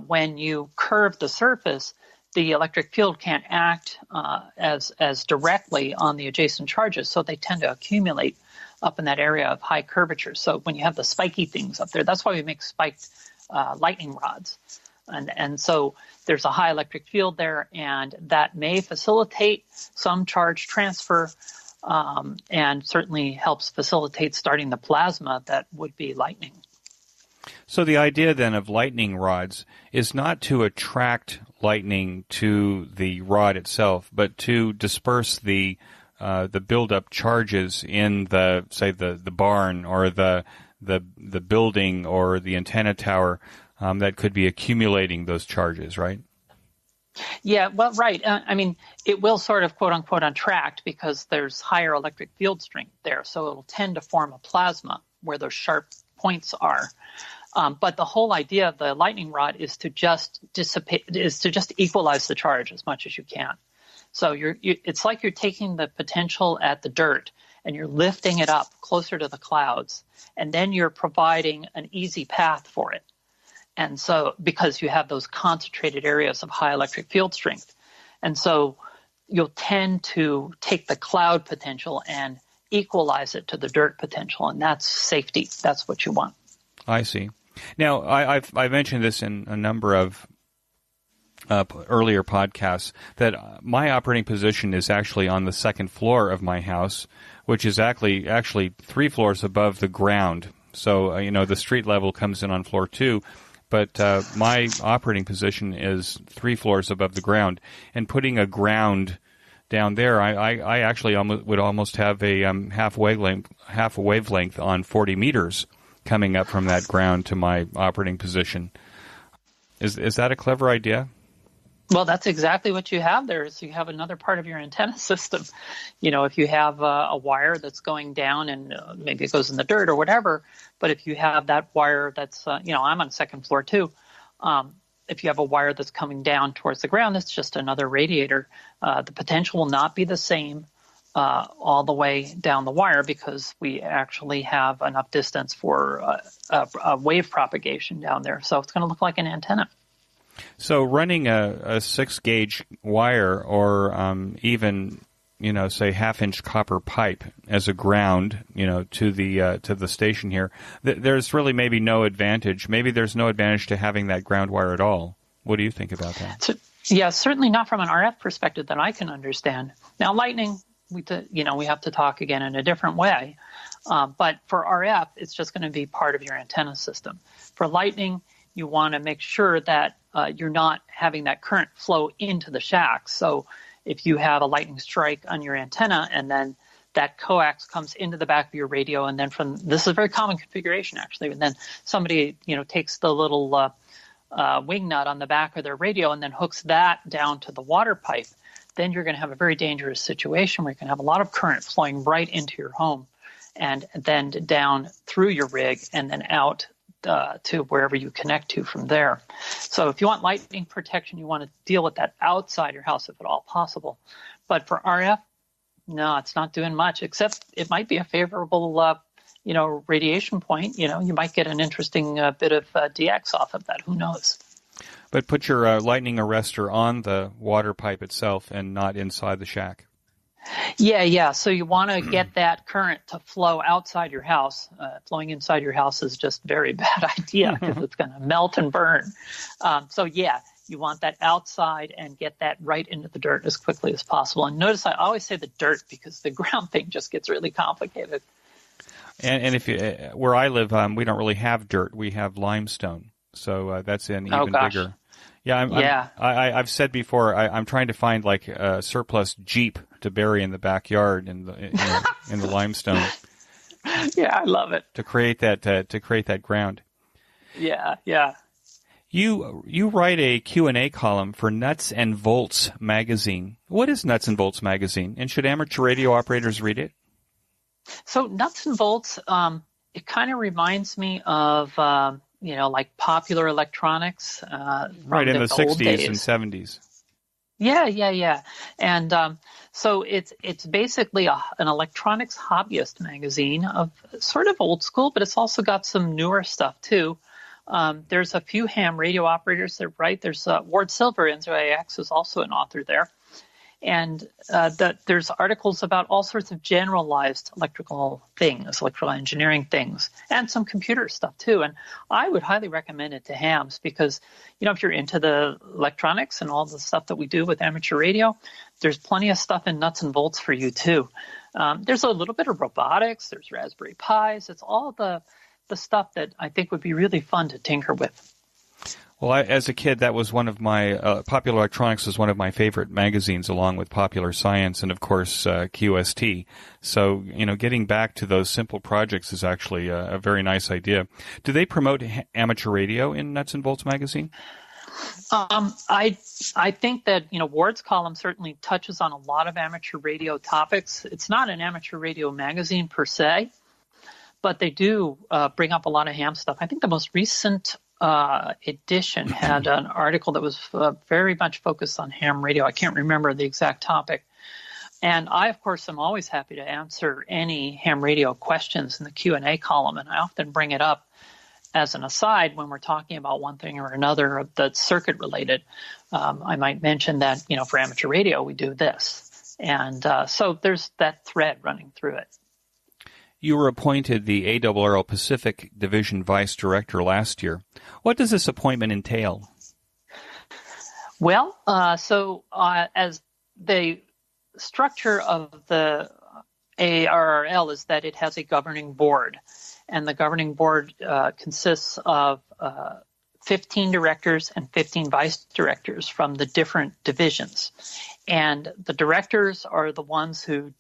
when you curve the surface, the electric field can't act as directly on the adjacent charges, so they tend to accumulate up in that area of high curvature. So when you have the spiky things up there, that's why we make spiked lightning rods. And so there's a high electric field there, and that may facilitate some charge transfer and certainly helps facilitate starting the plasma that would be lightning. So the idea then of lightning rods is not to attract lightning to the rod itself, but to disperse the build-up charges in the barn or the building or the antenna tower that could be accumulating those charges, right? Yeah, well, right. I mean, it will sort of quote-unquote attract because there's higher electric field strength there, so it'll tend to form a plasma where those sharp points are. But the whole idea of the lightning rod is to just equalize the charge as much as you can. So it's like you're taking the potential at the dirt and you're lifting it up closer to the clouds, and then you're providing an easy path for it. And so because you have those concentrated areas of high electric field strength. And so you'll tend to take the cloud potential and equalize it to the dirt potential, and that's safety. That's what you want. I see. Now, I've mentioned this in a number of earlier podcasts that my operating position is actually on the second floor of my house, which is actually 3 floors above the ground. So, the street level comes in on floor 2, but my operating position is 3 floors above the ground. And putting a ground down there, I actually would almost have a half a wavelength on 40 meters coming up from that ground to my operating position. Is that a clever idea? Well, that's exactly what you have there. Is you have another part of your antenna system. If you have a wire that's going down and maybe it goes in the dirt or whatever, but if you have that wire that's, I'm on the second floor too. If you have a wire that's coming down towards the ground, that's just another radiator. The potential will not be the same all the way down the wire because we actually have enough distance for a wave propagation down there. So it's going to look like an antenna. So running a 6-gauge wire or even, say half-inch copper pipe as a ground, to the station here, there's really maybe no advantage. Maybe there's no advantage to having that ground wire at all. What do you think about that? So, yeah, certainly not from an RF perspective that I can understand. Now, lightning, we have to talk again in a different way. But for RF, it's just going to be part of your antenna system. For lightning, you want to make sure that you're not having that current flow into the shack. So if you have a lightning strike on your antenna and then that coax comes into the back of your radio, and then this is a very common configuration actually, and then somebody takes the little wing nut on the back of their radio and then hooks that down to the water pipe, then you're going to have a very dangerous situation where you can have a lot of current flowing right into your home and then down through your rig and then out to wherever you connect to from there. So if you want lightning protection, you want to deal with that outside your house if at all possible. But for RF, no, it's not doing much, except it might be a favorable radiation point. You might get an interesting bit of DX off of that. Who knows? But put your lightning arrestor on the water pipe itself and not inside the shack. Yeah. So you want to get that current to flow outside your house. Flowing inside your house is just a very bad idea because it's going to melt and burn. You want that outside and get that right into the dirt as quickly as possible. And notice I always say the dirt because the ground thing just gets really complicated. And if where I live, we don't really have dirt. We have limestone. So that's an even bigger. Yeah, I've said before, I'm trying to find like a surplus Jeep to bury in the backyard in the limestone. Yeah, I love it. To create that ground. Yeah. You write a Q&A column for Nuts and Volts magazine. What is Nuts and Volts magazine, and should amateur radio operators read it? So Nuts and Volts, it kind of reminds me of like Popular Electronics. Right, in the 60s and 70s. Yeah. And so it's basically an electronics hobbyist magazine of sort of old school, but it's also got some newer stuff too. There's a few ham radio operators that write. There's Ward Silver, NZIX, is also an author there. And there's articles about all sorts of generalized electrical things, electrical engineering things, and some computer stuff too. And I would highly recommend it to hams because, if you're into the electronics and all the stuff that we do with amateur radio, there's plenty of stuff in Nuts and Bolts for you too. There's a little bit of robotics. There's Raspberry Pis. It's all the stuff that I think would be really fun to tinker with. Well, as a kid, that was one of my Popular Electronics was one of my favorite magazines, along with Popular Science and, of course, QST. So, getting back to those simple projects is actually a very nice idea. Do they promote amateur radio in Nuts and Bolts magazine? I think that Ward's column certainly touches on a lot of amateur radio topics. It's not an amateur radio magazine per se, but they do bring up a lot of ham stuff. I think the most recent edition had an article that was very much focused on ham radio. I can't remember the exact topic. And I, of course, am always happy to answer any ham radio questions in the Q&A column, and I often bring it up as an aside when we're talking about one thing or another that's circuit related. I might mention that, for amateur radio, we do this. And so there's that thread running through it. You were appointed the ARRL Pacific Division Vice Director last year. What does this appointment entail? Well, as the structure of the ARRL is that it has a governing board, and the governing board consists of 15 directors and 15 vice directors from the different divisions. And the directors are the ones who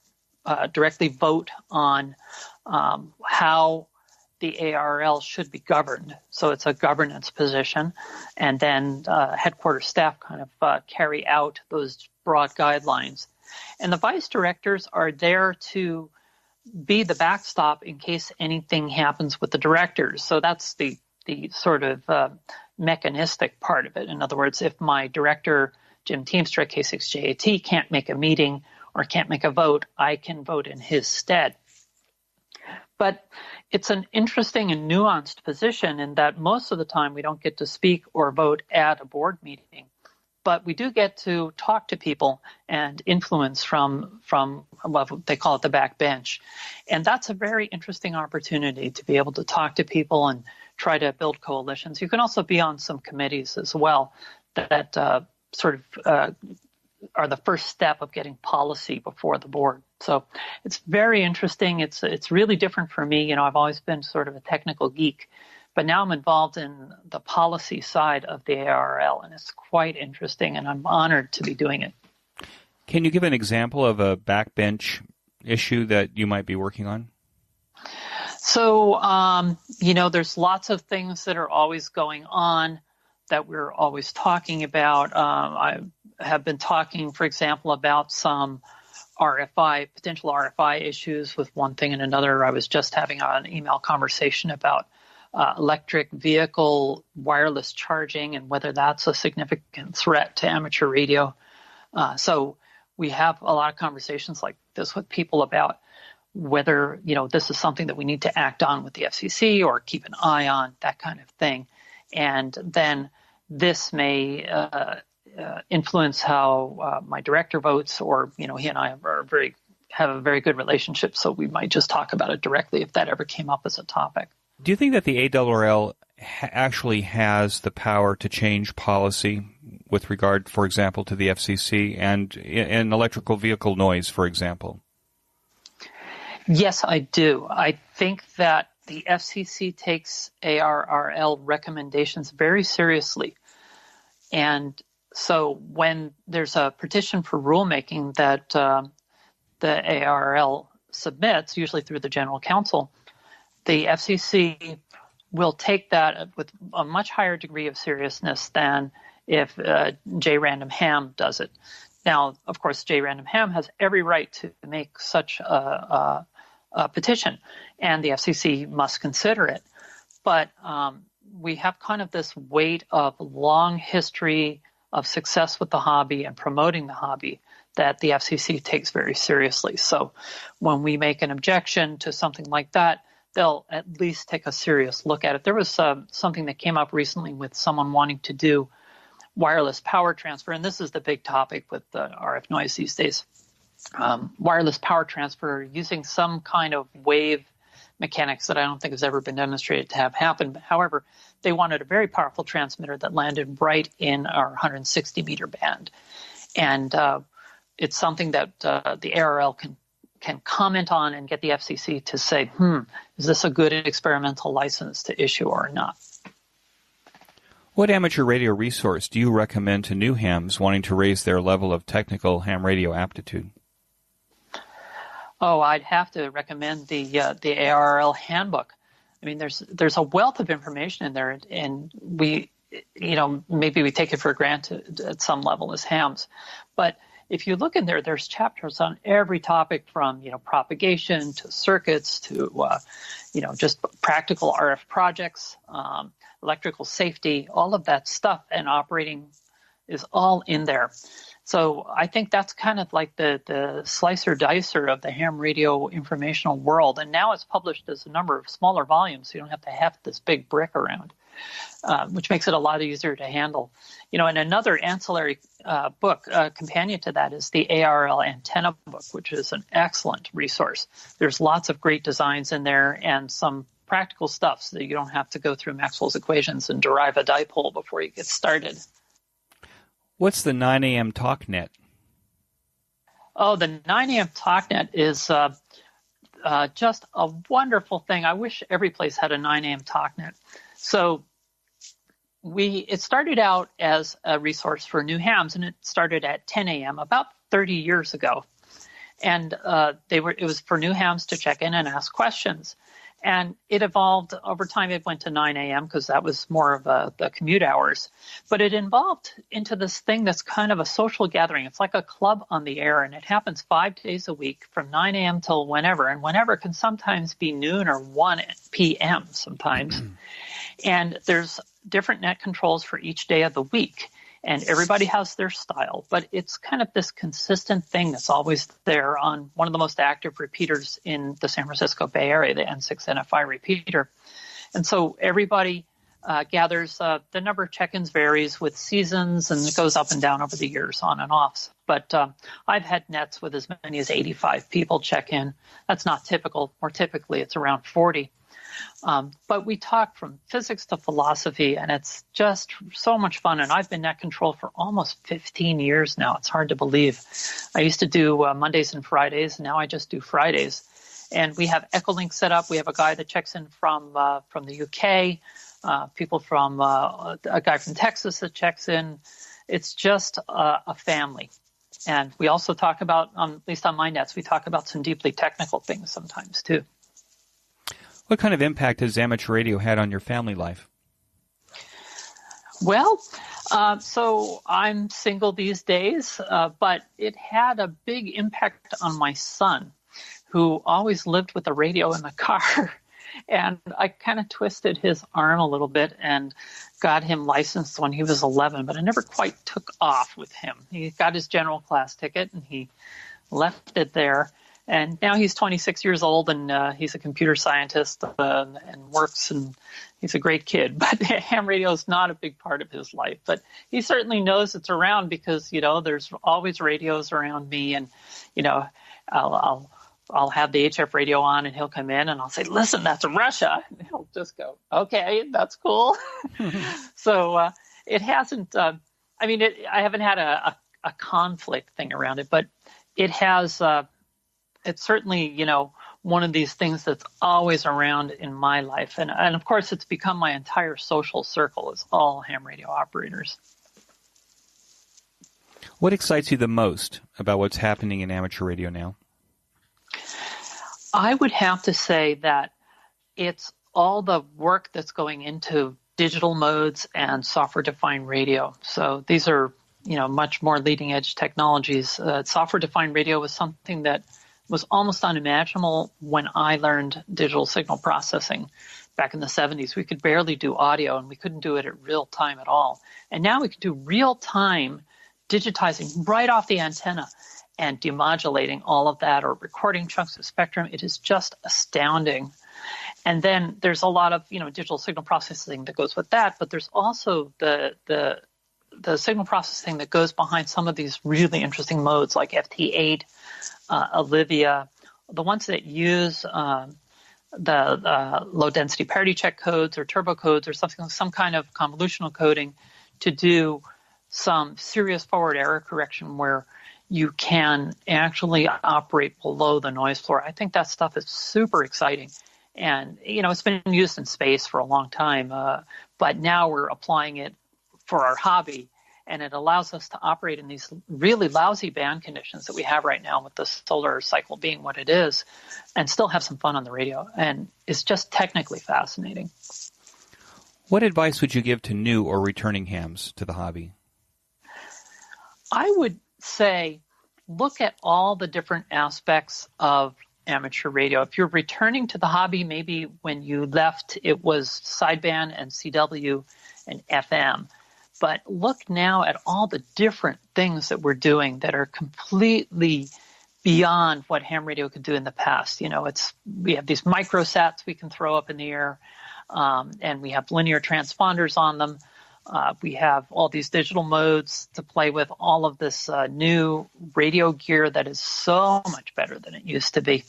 directly vote on how the ARRL should be governed. So it's a governance position. And then headquarters staff kind of carry out those broad guidelines. And the vice directors are there to be the backstop in case anything happens with the directors. So that's the sort of mechanistic part of it. In other words, if my director, Jim Teamster at K6JAT, can't make a meeting, or can't make a vote, I can vote in his stead. But it's an interesting and nuanced position in that most of the time we don't get to speak or vote at a board meeting. But we do get to talk to people and influence from what they call it the back bench. And that's a very interesting opportunity to be able to talk to people and try to build coalitions. You can also be on some committees as well that are the first step of getting policy before the board. So it's very interesting. It's really different for me. I've always been sort of a technical geek, but now I'm involved in the policy side of the ARRL, and it's quite interesting, and I'm honored to be doing it. Can you give an example of a backbench issue that you might be working on? So, there's lots of things that are always going on that we're always talking about. I have been talking, for example, about some potential RFI issues with one thing and another. I was just having an email conversation about electric vehicle wireless charging and whether that's a significant threat to amateur radio. So we have a lot of conversations like this with people about whether, this is something that we need to act on with the FCC or keep an eye on, that kind of thing. And then this may influence how my director votes, or, he and I have a very good relationship, so we might just talk about it directly if that ever came up as a topic. Do you think that the ARRL actually has the power to change policy with regard, for example, to the FCC and in electrical vehicle noise, for example? Yes, I do. I think that the FCC takes ARRL recommendations very seriously. And so when there's a petition for rulemaking that the ARRL submits, usually through the General Counsel, the FCC will take that with a much higher degree of seriousness than if J. Random Ham does it. Now, of course, J. Random Ham has every right to make such a petition, and the FCC must consider it. But we have kind of this weight of long history of success with the hobby and promoting the hobby that the FCC takes very seriously. So when we make an objection to something like that, they'll at least take a serious look at it. There was something that came up recently with someone wanting to do wireless power transfer, and this is the big topic with the RF noise these days. Wireless power transfer using some kind of wave mechanics that I don't think has ever been demonstrated to have happened. But however, they wanted a very powerful transmitter that landed right in our 160 meter band. And it's something that the ARRL can comment on and get the FCC to say, is this a good experimental license to issue or not? What amateur radio resource do you recommend to new hams wanting to raise their level of technical ham radio aptitude? Oh, I'd have to recommend the ARRL handbook. I mean, there's a wealth of information in there, and we, maybe we take it for granted at some level as hams. But if you look in there, there's chapters on every topic from, propagation to circuits to, just practical RF projects, electrical safety, all of that stuff, and operating is all in there. So I think that's kind of like the slicer dicer of the ham radio informational world. And now it's published as a number of smaller volumes, so you don't have to have this big brick around, which makes it a lot easier to handle. And another ancillary book, companion to that, is the ARRL antenna book, which is an excellent resource. There's lots of great designs in there and some practical stuff so that you don't have to go through Maxwell's equations and derive a dipole before you get started. What's the 9 a.m. TalkNet? Oh, the 9 a.m. TalkNet is just a wonderful thing. I wish every place had a 9 a.m. TalkNet. So it started out as a resource for new hams, and it started at 10 a.m. about 30 years ago. And it was for new hams to check in and ask questions. And it evolved over time. It went to 9 a.m. because that was more of the commute hours. But it evolved into this thing that's kind of a social gathering. It's like a club on the air, and it happens 5 days a week from 9 a.m. till whenever. And whenever can sometimes be noon or 1 p.m. sometimes. And there's different net controls for each day of the week. and everybody has their style, but it's kind of this consistent thing that's always there on one of the most active repeaters in the San Francisco Bay Area, the N6NFI repeater. And so everybody gathers. The number of check-ins varies with seasons, and it goes up and down over the years, on and off. But I've had nets with as many as 85 people check in. That's not typical. More typically, it's around 40. But we talk from physics to philosophy, and it's just so much fun. And I've been net control for almost 15 years now. It's hard to believe. I used to do Mondays and Fridays, and now I just do Fridays. And we have Echolink set up. We have a guy that checks in from the UK, people from a guy from Texas that checks in. It's just a family. And we also talk about, at least on my nets, we talk about some deeply technical things sometimes too. What kind of impact has amateur radio had on your family life? Well, so I'm single these days, but it had a big impact on my son, who always lived with a radio in the car. And I kind of twisted his arm a little bit and got him licensed when he was 11, but I never quite took off with him. He got his general class ticket and he left it there. And now he's 26 years old, and he's a computer scientist and works, and he's a great kid. But ham radio is not a big part of his life. But he certainly knows it's around because, there's always radios around me. And, I'll have the HF radio on, and he'll come in, and I'll say, "Listen, that's Russia." And he'll just go, "Okay, that's cool." So it hasn't I haven't had a conflict thing around it, but it has it's certainly, one of these things that's always around in my life. And of course, it's become my entire social circle is all ham radio operators. What excites you the most about what's happening in amateur radio now? I would have to say that it's all the work that's going into digital modes and software-defined radio. So these are, much more leading-edge technologies. Software-defined radio was something that was almost unimaginable when I learned digital signal processing back in the 70s. We could barely do audio, and we couldn't do it at real time at all. And now we can do real time digitizing right off the antenna and demodulating all of that, or recording chunks of spectrum. It is just astounding. And then there's a lot of, digital signal processing that goes with that, but there's also the signal processing that goes behind some of these really interesting modes like FT8, Olivia, the ones that use the low-density parity check codes or turbo codes or some kind of convolutional coding to do some serious forward error correction where you can actually operate below the noise floor. I think that stuff is super exciting. And, it's been used in space for a long time, but now we're applying it for our hobby. And it allows us to operate in these really lousy band conditions that we have right now with the solar cycle being what it is and still have some fun on the radio. And it's just technically fascinating. What advice would you give to new or returning hams to the hobby? I would say look at all the different aspects of amateur radio. If you're returning to the hobby, maybe when you left it was sideband and CW and FM. But look now at all the different things that we're doing that are completely beyond what ham radio could do in the past. We have these microsats we can throw up in the air, and we have linear transponders on them. We have all these digital modes to play with, all of this new radio gear that is so much better than it used to be.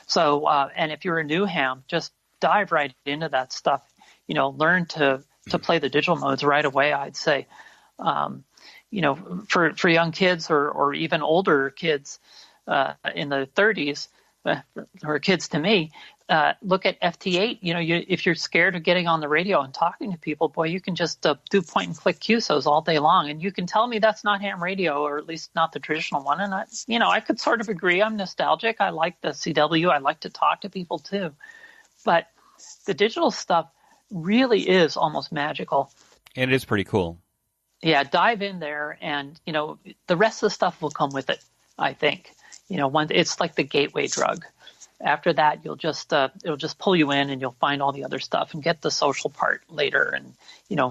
So, and if you're a new ham, just dive right into that stuff. Learn to play the digital modes right away, I'd say. For young kids or even older kids in the 30s, or kids to me, look at FT8. If you're scared of getting on the radio and talking to people, boy, you can just do point-and-click QSOs all day long, and you can tell me that's not ham radio, or at least not the traditional one. And I could sort of agree. I'm nostalgic. I like the CW. I like to talk to people too, but the digital stuff really is almost magical. And it is pretty cool. Yeah, dive in there, and the rest of the stuff will come with it, I think. It's like the gateway drug. After that, it'll just pull you in, and you'll find all the other stuff and get the social part later, and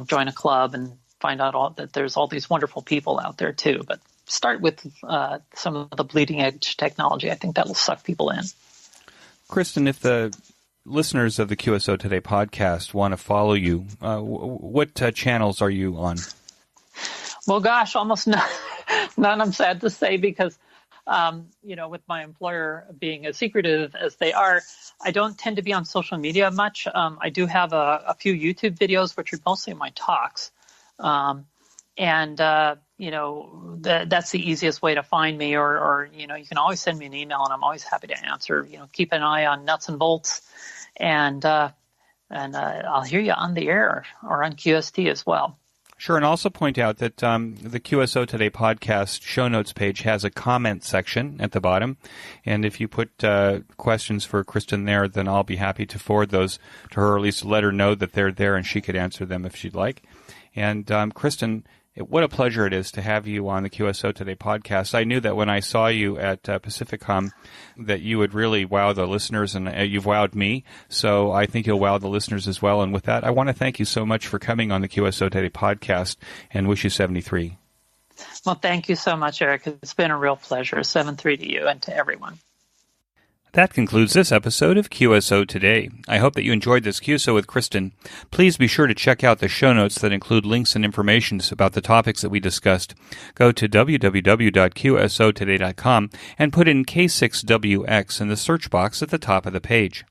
join a club and find out that there's all these wonderful people out there too. But start with some of the bleeding edge technology. I think that will suck people in. Kristen, if the listeners of the QSO Today podcast want to follow you, what channels are you on? Well, gosh, almost none, I'm sad to say, because, with my employer being as secretive as they are, I don't tend to be on social media much. I do have a few YouTube videos, which are mostly my talks. That's the easiest way to find me, or you can always send me an email, and I'm always happy to answer. Keep an eye on Nuts and Bolts, and I'll hear you on the air or on QST as well. Sure, and also point out that the QSO Today podcast show notes page has a comment section at the bottom, and if you put questions for Kristen there, then I'll be happy to forward those to her, or at least let her know that they're there and she could answer them if she'd like. And Kristen, what a pleasure it is to have you on the QSO Today podcast. I knew that when I saw you at Pacificom that you would really wow the listeners, and you've wowed me, so I think you'll wow the listeners as well. And with that, I want to thank you so much for coming on the QSO Today podcast and wish you 73. Well, thank you so much, Eric. It's been a real pleasure. 73 to you and to everyone. That concludes this episode of QSO Today. I hope that you enjoyed this QSO with Kristen. Please be sure to check out the show notes that include links and information about the topics that we discussed. Go to www.qsotoday.com and put in K6WX in the search box at the top of the page.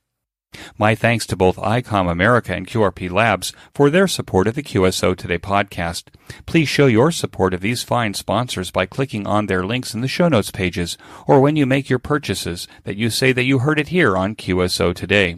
My thanks to both ICOM America and QRP Labs for their support of the QSO Today podcast. Please show your support of these fine sponsors by clicking on their links in the show notes pages, or when you make your purchases, that you say that you heard it here on QSO Today.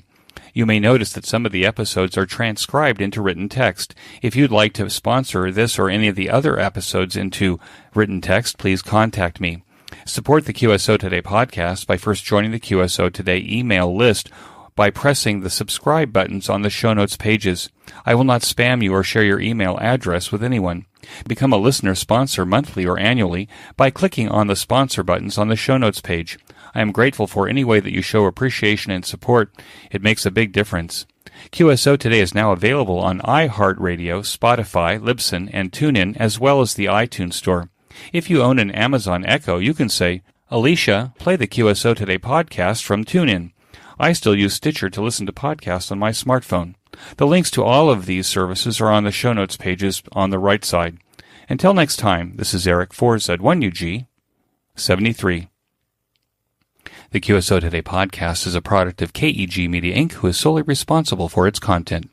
You may notice that some of the episodes are transcribed into written text. If you'd like to sponsor this or any of the other episodes into written text, please contact me. Support the QSO Today podcast by first joining the QSO Today email list by pressing the subscribe buttons on the show notes pages. I will not spam you or share your email address with anyone. Become a listener sponsor monthly or annually by clicking on the sponsor buttons on the show notes page. I am grateful for any way that you show appreciation and support. It makes a big difference. QSO Today is now available on iHeartRadio, Spotify, Libsyn, and TuneIn, as well as the iTunes Store. If you own an Amazon Echo, you can say, "Alicia, play the QSO Today podcast from TuneIn." I still use Stitcher to listen to podcasts on my smartphone. The links to all of these services are on the show notes pages on the right side. Until next time, this is Eric 4Z1UG 73. The QSO Today podcast is a product of KEG Media Inc., who is solely responsible for its content.